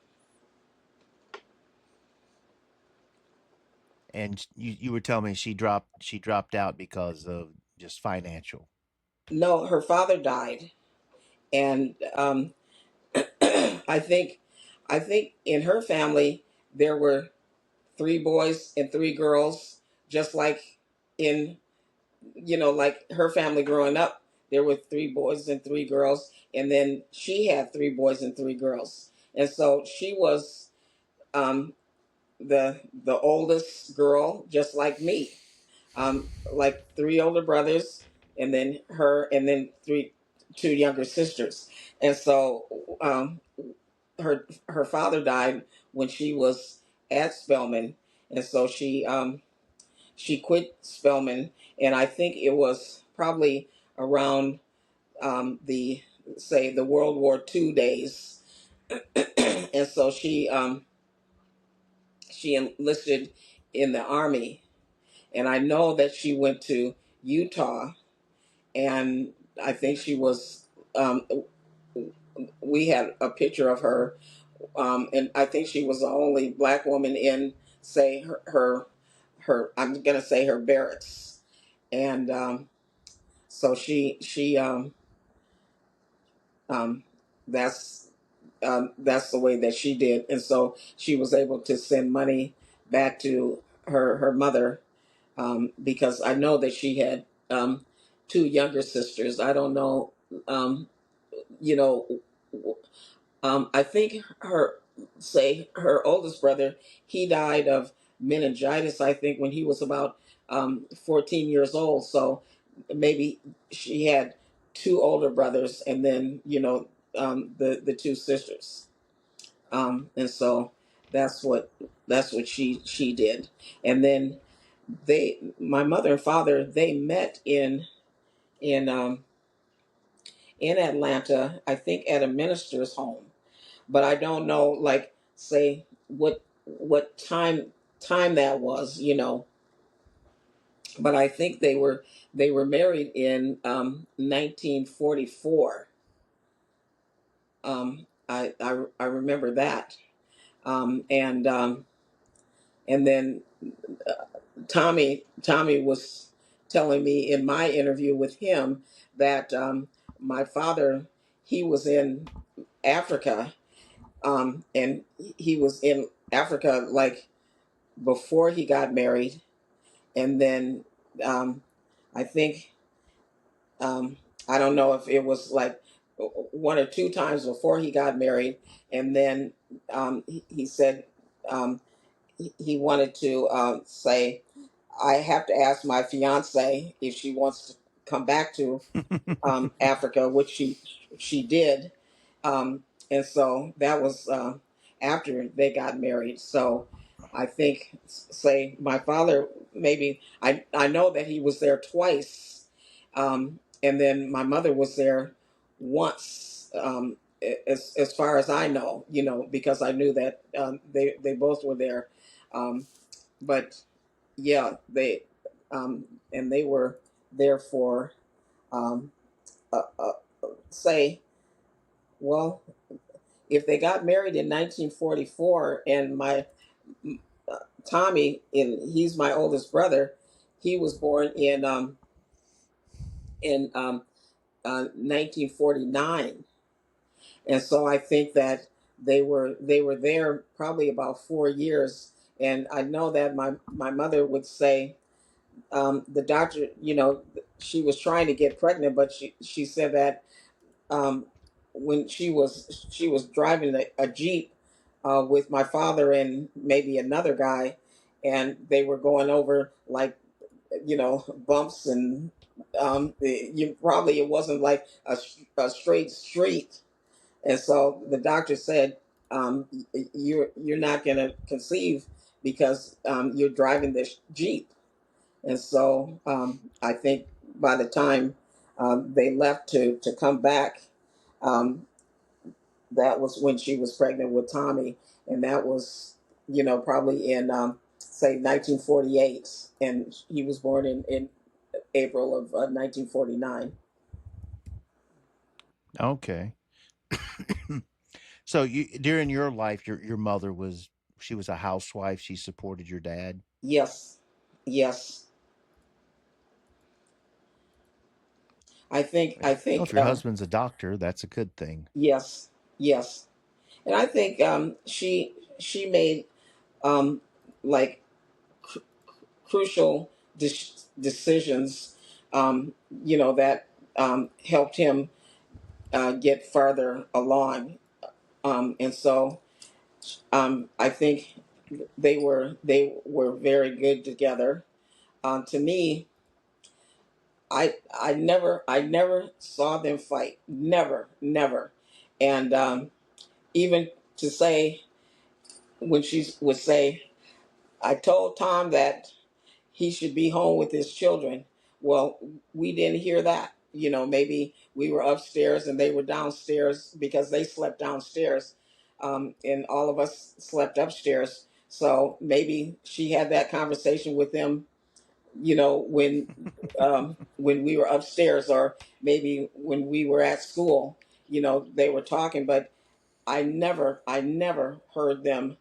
And you were telling me she dropped out because of just financial. No, her father died, and I think in her family there were three boys and three girls, just like in like her family growing up. There were three boys and three girls, and then she had three boys and three girls, and so she was um, the oldest girl, just like me. Like three older brothers, and then her, and then two younger sisters. And so her father died when she was at Spelman, and so she quit Spelman, and I think it was probably around the say the World War II days, and so she enlisted in the army, and I know that she went to Utah, and I think she was. We had a picture of her, and I think she was the only black woman in, say, her I'm gonna say her barracks, and so um, that's that's the way that she did, and so she was able to send money back to her mother, because I know that she had two younger sisters. I don't know, you know, I think her oldest brother, he died of meningitis. I think when he was about 14 years old. So maybe she had two older brothers, and then the two sisters. And so that's what she did. And then my mother and father, they met in in Atlanta, I think at a minister's home, but I don't know, like, say what time that was, but I think they were married in 1944. I remember that, and then Tommy was telling me in my interview with him that my father, he was in Africa, and he was in Africa like before he got married, and then um, I think I don't know if it was like one or two times before he got married, and then he said um, he wanted to say, I have to ask my fiance if she wants come back to Africa, which she did, and so that was after they got married. So I think, say, my father, maybe I know that he was there twice, and then my mother was there once. As far as I know, because I knew that they both were there, um, but yeah, um, and they were there for um, say, well, if they got married in 1944, and my uh, Tommy, and he's my oldest brother, he was born in 1949, and so I think that they were there probably about 4 years, and I know that my mother would say, the doctor, she was trying to get pregnant, but she said that um, when she was driving a jeep with my father and maybe another guy, and they were going over, like, bumps, and it wasn't like a straight street, and so the doctor said, you're not going to conceive because you're driving this jeep. And so I think by the time they left to come back, um, that was when she was pregnant with Tommy, and that was, probably in say 1948, and he was born in April of 1949. Okay. So you during your life, your mother was she was a housewife. She supported your dad. Yes, yes. I Well, think if your husband's a doctor, that's a good thing. yes, yes, and I think she made um, like crucial decisions, that helped him get farther along. And so I think they were very good together. To me, I never saw them fight. Never, never. And even to say, when she would say, "I told Tom that he should be home with his children." Well, we didn't hear that. Maybe we were upstairs and they were downstairs, because they slept downstairs, and all of us slept upstairs. So maybe she had that conversation with them, when we were upstairs, or maybe when we were at school. They were talking, but I never heard them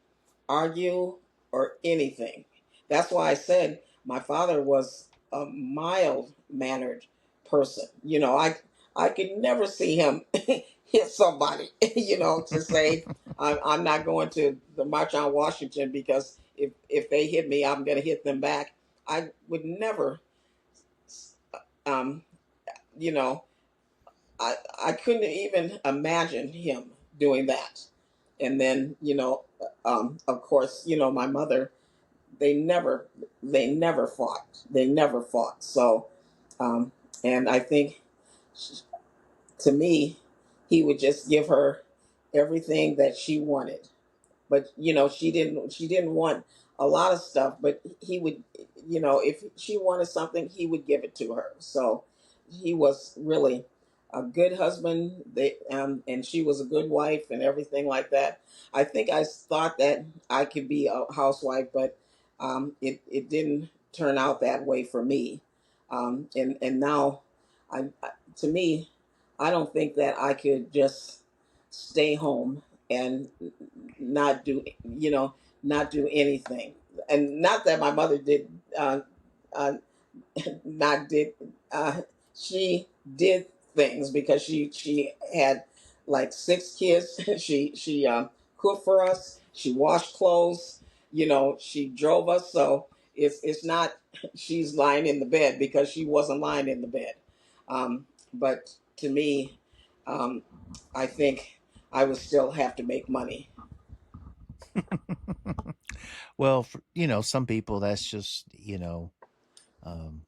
argue or anything. That's why I said my father was a mild mannered person. I could never see him hit somebody. To say, I'm not going to the March on Washington, because if they hit me, I'm going to hit them back. I would never. Um, you know, I couldn't even imagine him doing that. And then, of course, my mother, they never they never fought. They never fought. So, um, and I think, to me, he would just give her everything that she wanted. But she didn't want a lot of stuff, but he would, if she wanted something, he would give it to her. So he was really a good husband. And she was a good wife and everything like that. I think I thought that I could be a housewife, but it didn't turn out that way for me. And now, I to me, I don't think that I could just stay home and not do not do anything. And not that my mother did uh, not did she did things, because she had like 6 kids. She cooked for us, she washed clothes, she drove us. So it's not she's lying in the bed, because she wasn't lying in the bed. But to me, um, I think I would still have to make money. Well, some people that's just um,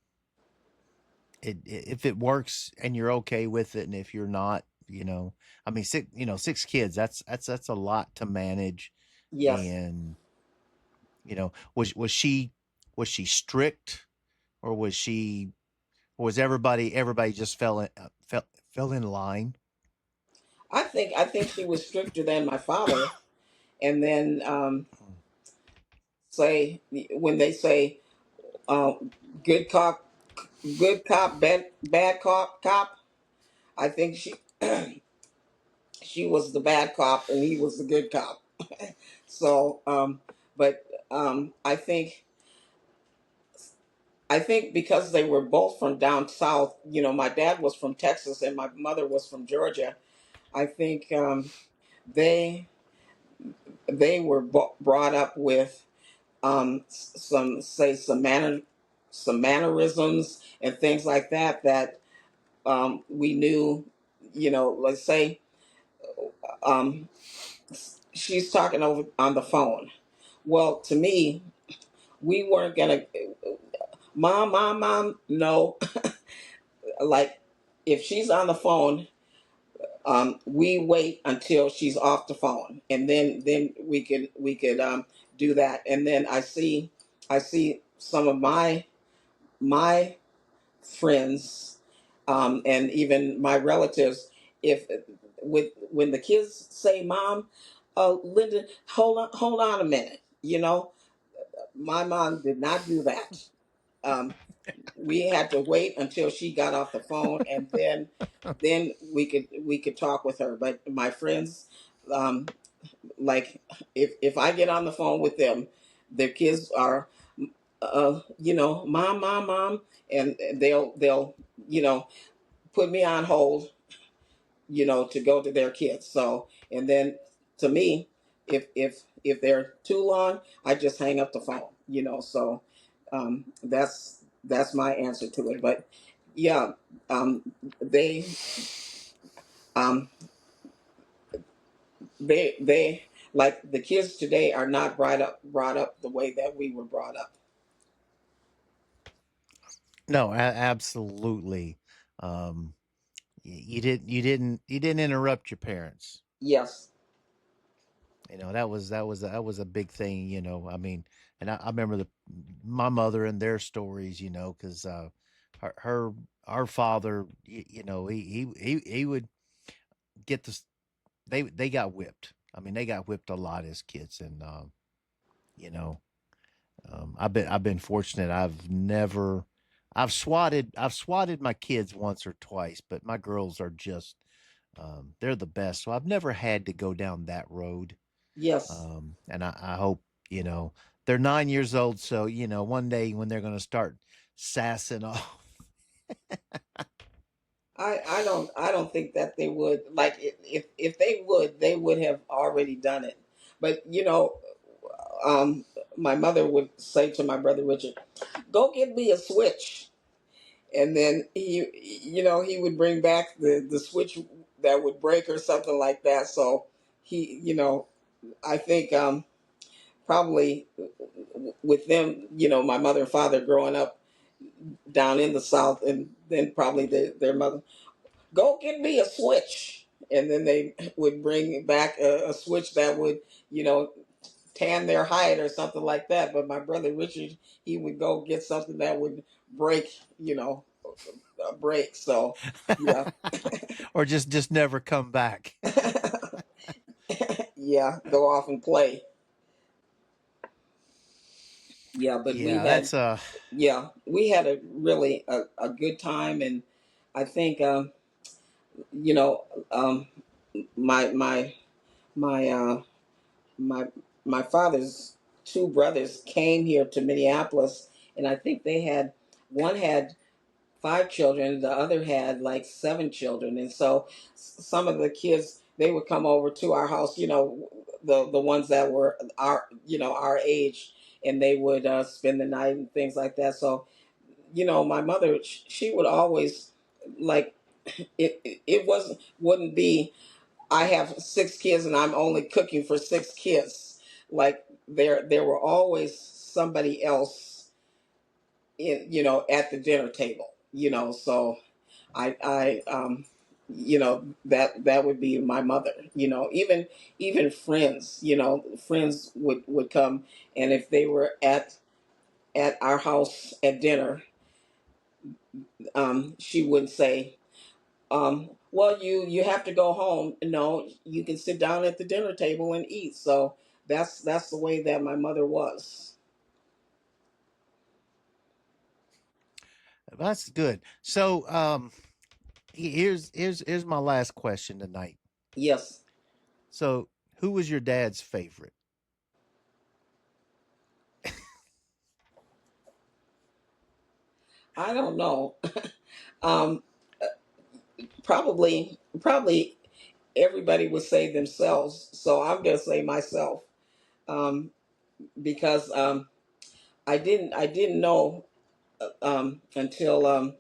if it works and you're okay with it, and if you're not, I mean, six kids. That's a lot to manage, Yes. and was she strict, or was everybody just fell in line? I think she was stricter than my father. And then say when they say uh, good cop, good cop, bad cop. I think she was the bad cop and he was the good cop. So, but I think because they were both from down south, my dad was from Texas and my mother was from Georgia. I think they they were brought up with some mannerisms and things like that that we knew. Let's say um, she's talking over on the phone. Well, to me, we weren't gonna, mom, no. Like, if she's on the phone, we wait until she's off the phone, and then we could do that. And then I see some of my friends, and even my relatives, if when the kids say, "Mom, Linda, hold on a minute," my mom did not do that. Um, we had to wait until she got off the phone, and then we could talk with her. But my friends, um, like, if I get on the phone with them, their kids are, mom, and they'll put me on hold, to go to their kids. So, and then to me, if they're too long, I just hang up the phone. So that's my answer to it. But yeah, um, they um, they like the kids today are not brought up the way that we were brought up. No, absolutely. Um, you didn't interrupt your parents. Yes, That was a big thing. I mean, and I remember my mother and their stories. Because her our father, he would get this. They got whipped. I mean, they got whipped a lot as kids, and you know, I've been fortunate. I've swatted my kids once or twice, but my girls are just they're the best. So I've never had to go down that road. yes. And I hope, you know, they're 9 years old. So, one day when they're going to start sassing off. I don't think that they would, like, if they would have already done it. But um, my mother would say to my brother Richard, "Go get me a switch," and then he would bring back the switch that would break or something like that. So I think probably with them, my mother and father growing up down in the South, and then probably their mother, "Go get me a switch," and then they would bring back a switch that would, you know, tan their hide or something like that. But my brother Richard, he would go get something that would break, break. So, yeah, Or just never come back. yeah, go off and play. Yeah, but Yeah, that's we had a really a good time, and I think you know, um, my my my my my father's two brothers came here to Minneapolis, and I think one had 5 children, the other had like 7 children, and so some of the kids, they would come over to our house, the ones that were our age, and they would spend the night and things like that. So my mother, she would always, like, it wouldn't be, I have 6 kids and I'm only cooking for 6 kids. Like, there were always somebody else at the dinner table. So I that would be my mother. Even friends, friends would come, and if they were at our house at dinner, she would say, well, you have to go home. No, you can sit down at the dinner table and eat. So that's the way that my mother was. That's good. So, here's my last question tonight. Yes. So, who was your dad's favorite? I don't know. um, probably everybody would say themselves. So I'm gonna say myself, um, because I didn't know until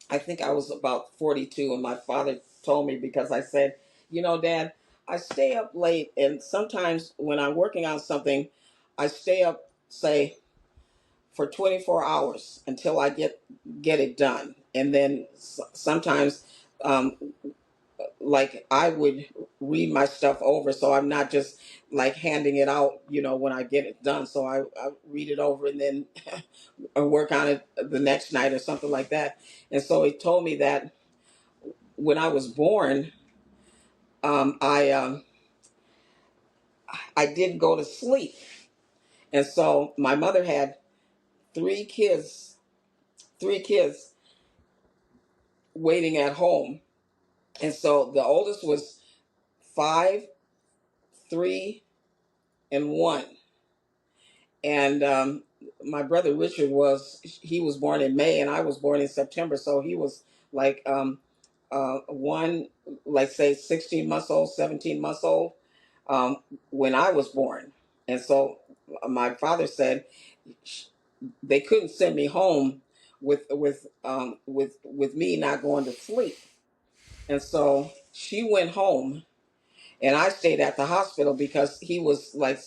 I think I was about 42, and my father told me, because I said, Dad, I stay up late, and sometimes when I'm working on something, I stay up, say, for 24 hours until I get it done, and then sometimes, um, like, I would read my stuff over, so I'm not just like handing it out, when I get it done. So I read it over, and then work on it the next night or something like that. And so he told me that when I was born, um, I um, I didn't go to sleep, and so my mother had three kids, three kids waiting at home, and so the oldest was 5, 3, and 1, and my brother Richard he was born in May, and I was born in September, so he was like one, like, say, 16 months old, 17 months old, um, when I was born. And so my father said they couldn't send me home with me not going to sleep. And so she went home, and I stayed at the hospital because he was like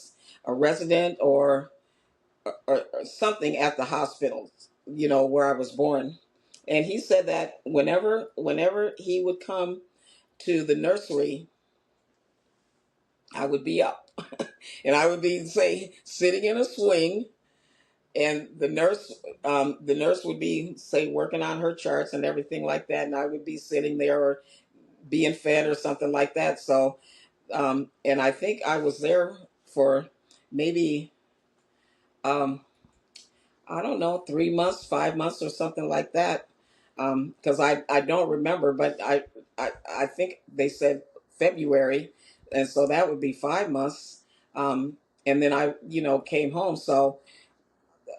a resident, or something at the hospital, where I was born. And he said that whenever he would come to the nursery, I would be up, and I would be, say, sitting in a swing, and the nurse would be, say, working on her charts and everything like that, and I would be sitting there, or being fed or something like that. So, and I think I was there for maybe, um, I don't know, 3 months, 5 months, or something like that. Because I don't remember, but I think they said February, and so that would be 5 months. And then I, came home. So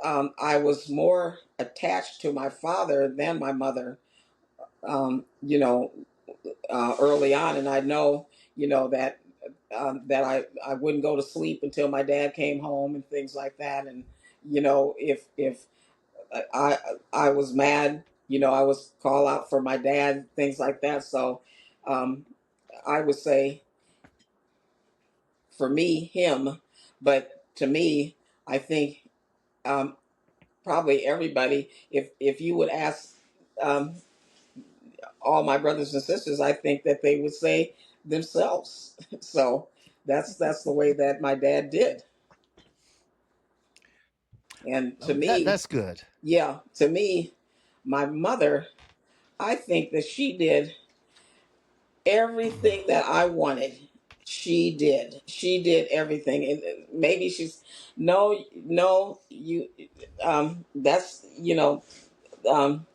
I was more attached to my father than my mother, early on, and I know, that I wouldn't go to sleep until my dad came home and things like that. And if I I was mad, I was call out for my dad, things like that. So um, I would say, for me, him, but to me, I think, um, probably everybody, if you would ask, um, all my brothers and sisters, I think that they would say themselves. So that's the way that my dad did. And to Oh, that me, that's good. yeah, to me, my mother, I think that she did everything that I wanted. She did. She did everything. And maybe she's, no, no, that's, um,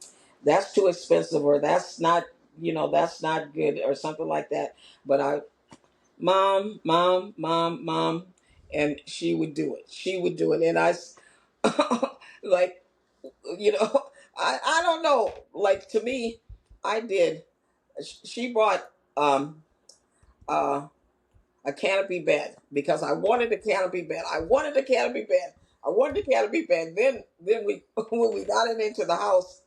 that's too expensive, or that's not good, or something like that. But mom, mom, mom, mom, and she would do it. She would do it. And like, you know, I don't know. Like, to me, I did. She bought, um, uh, a canopy bed, because I wanted a canopy bed. I wanted a canopy bed. I wanted a canopy bed. Then we when we got it into the house,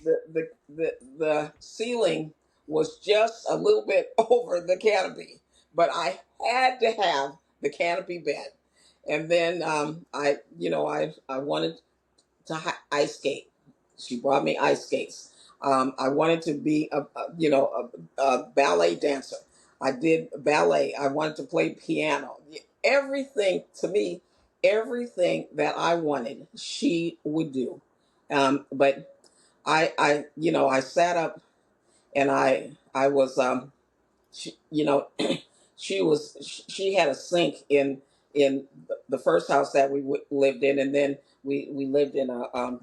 the ceiling was just a little bit over the canopy, but I had to have the canopy bed. And then I wanted to ice skate. She brought me ice skates. I wanted to be a ballet dancer. I did ballet. I wanted to play piano. Everything to me, everything that I wanted, she would do. But I sat up and I was she, she had a sink in the first house that we lived in, and then we lived in a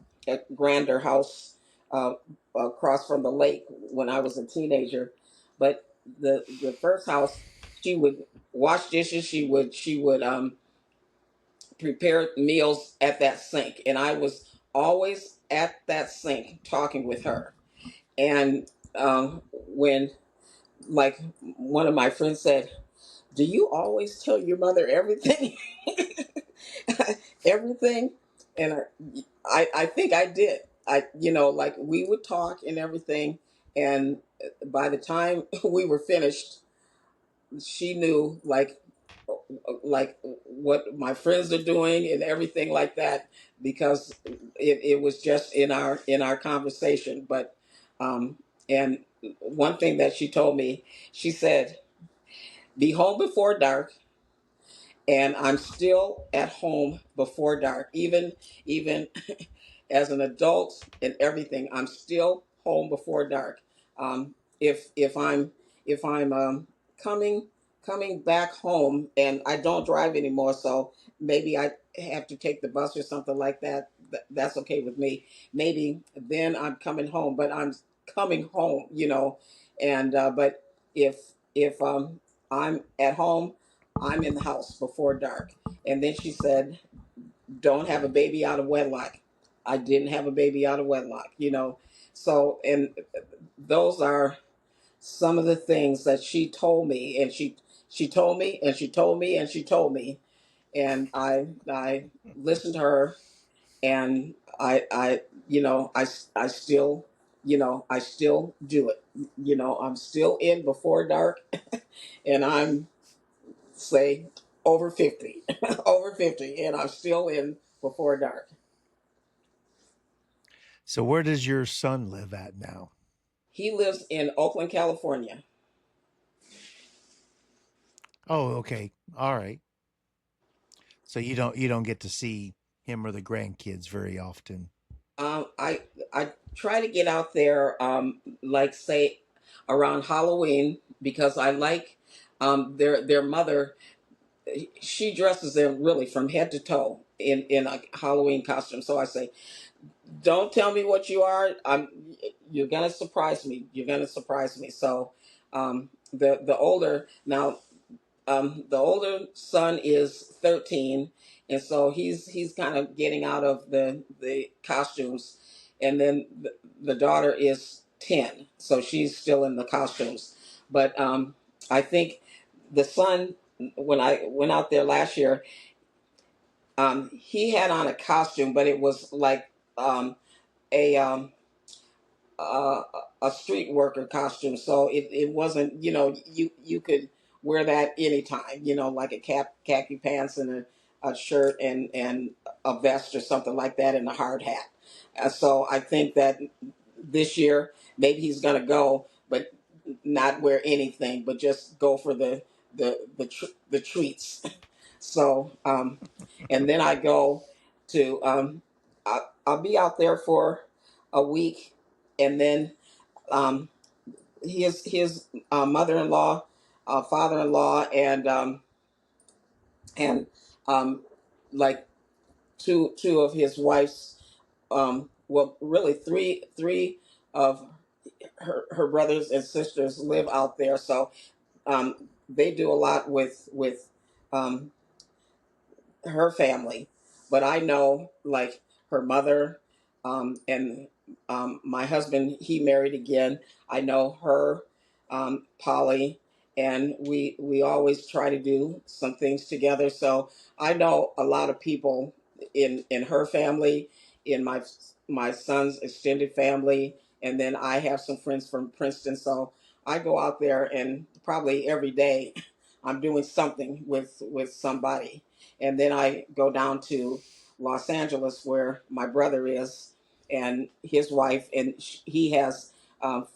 grander house uh, across from the lake when I was a teenager. But the first house, she would wash dishes. She would prepare meals at that sink, and I was always at that sink talking with her. And when like one of my friends said, do you always tell your mother everything? Everything? And I think I did. Like we would talk and everything. And by the time we were finished, she knew like what my friends are doing and everything like that, because it was just in our conversation. But and one thing that she told me, she said, be home before dark, and I'm still at home before dark. Even as an adult and everything, I'm still home before dark. If I'm coming coming back home, and I don't drive anymore, so maybe I have to take the bus or something like that. That's okay with me. Maybe then I'm coming home, but I'm coming home. And but if I'm at home, I'm in the house before dark. And then she said, don't have a baby out of wedlock. I didn't have a baby out of wedlock. So, and those are some of the things that she told me, and she told me, and she told me, and she told me, and I listened to her, and I still, I still do it. I'm still in before dark, and I'm, say, over 50, over 50, and I'm still in before dark. So where does your son live at now? He lives in Oakland, California. Oh, okay. All right. So you don't get to see him or the grandkids very often. I try to get out there, like, say, around Halloween, because I like their mother. She dresses them really from head to toe in a Halloween costume. So I say, don't tell me what you are. You're gonna surprise me. You're gonna surprise me. So the older now, the older son is 13, and so he's kind of getting out of the costumes, and then the daughter is 10, so she's still in the costumes. But I think the son, when I went out there last year, he had on a costume, but it was like a uh, a street worker costume. So it wasn't, you could wear that anytime, like a khaki pants and a shirt and a vest or something like that, and a hard hat. So I think that this year maybe he's gonna go, but not wear anything, but just go for the treats. So and then I go to I'll be out there for a week, and then um, his mother-in-law, father-in-law, and um, like two of his wife's, well, really three of her brothers and sisters live out there. So they do a lot with um, her family, but I know, like, her mother, and my husband, he married again. I know her, Polly, and we always try to do some things together. So I know a lot of people in her family, in my son's extended family, and then I have some friends from Princeton. So I go out there, and probably every day I'm doing something with somebody. And then I go down to Los Angeles, where my brother is, and his wife, and he has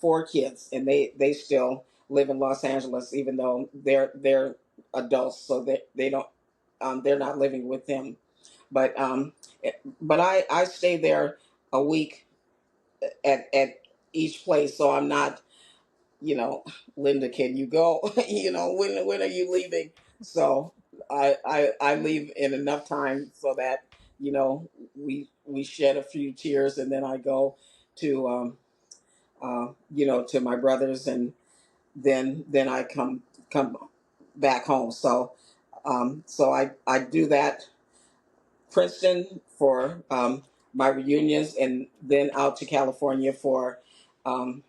4 kids, and they still live in Los Angeles, even though they're adults, so they don't they're not living with him. But I stay there a week at each place, so I'm not, you know, Linda, can you go? When are you leaving? So I leave in enough time so that, we shed a few tears, and then I go to to my brothers, and then I come back home. So I do that, Princeton for my reunions, and then out to California for um,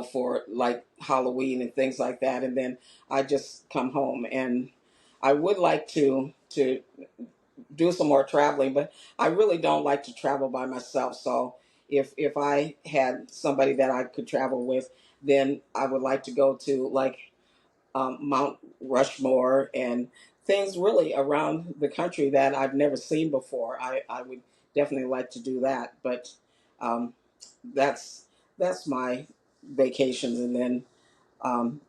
for like Halloween and things like that, and then I just come home. And I would like to do some more traveling, but I really don't like to travel by myself. So if I had somebody that I could travel with, then I would like to go to like Mount Rushmore and things really around the country that I've never seen before. I would definitely like to do that, but um, that's that's my vacations. And then um,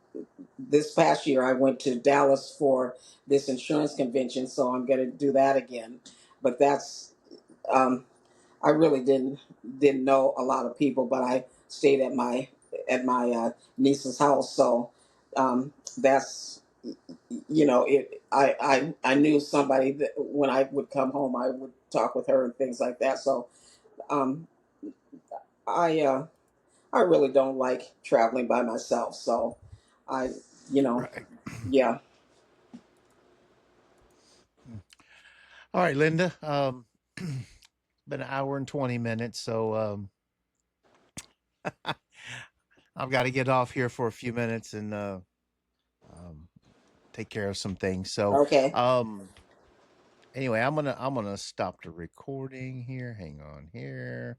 this past year I went to Dallas for this insurance convention, so I'm going to do that again. But that's um, I really didn't know a lot of people, but I stayed at my niece's house, so that's I knew somebody that when I would come home I would talk with her and things like that. So um, I I really don't like traveling by myself. So I you know Right. yeah. All right, Linda. Been an hour and 20 minutes, so I've got to get off here for a few minutes and um, take care of some things. So Okay. um, anyway, I'm gonna stop the recording here. Hang on here.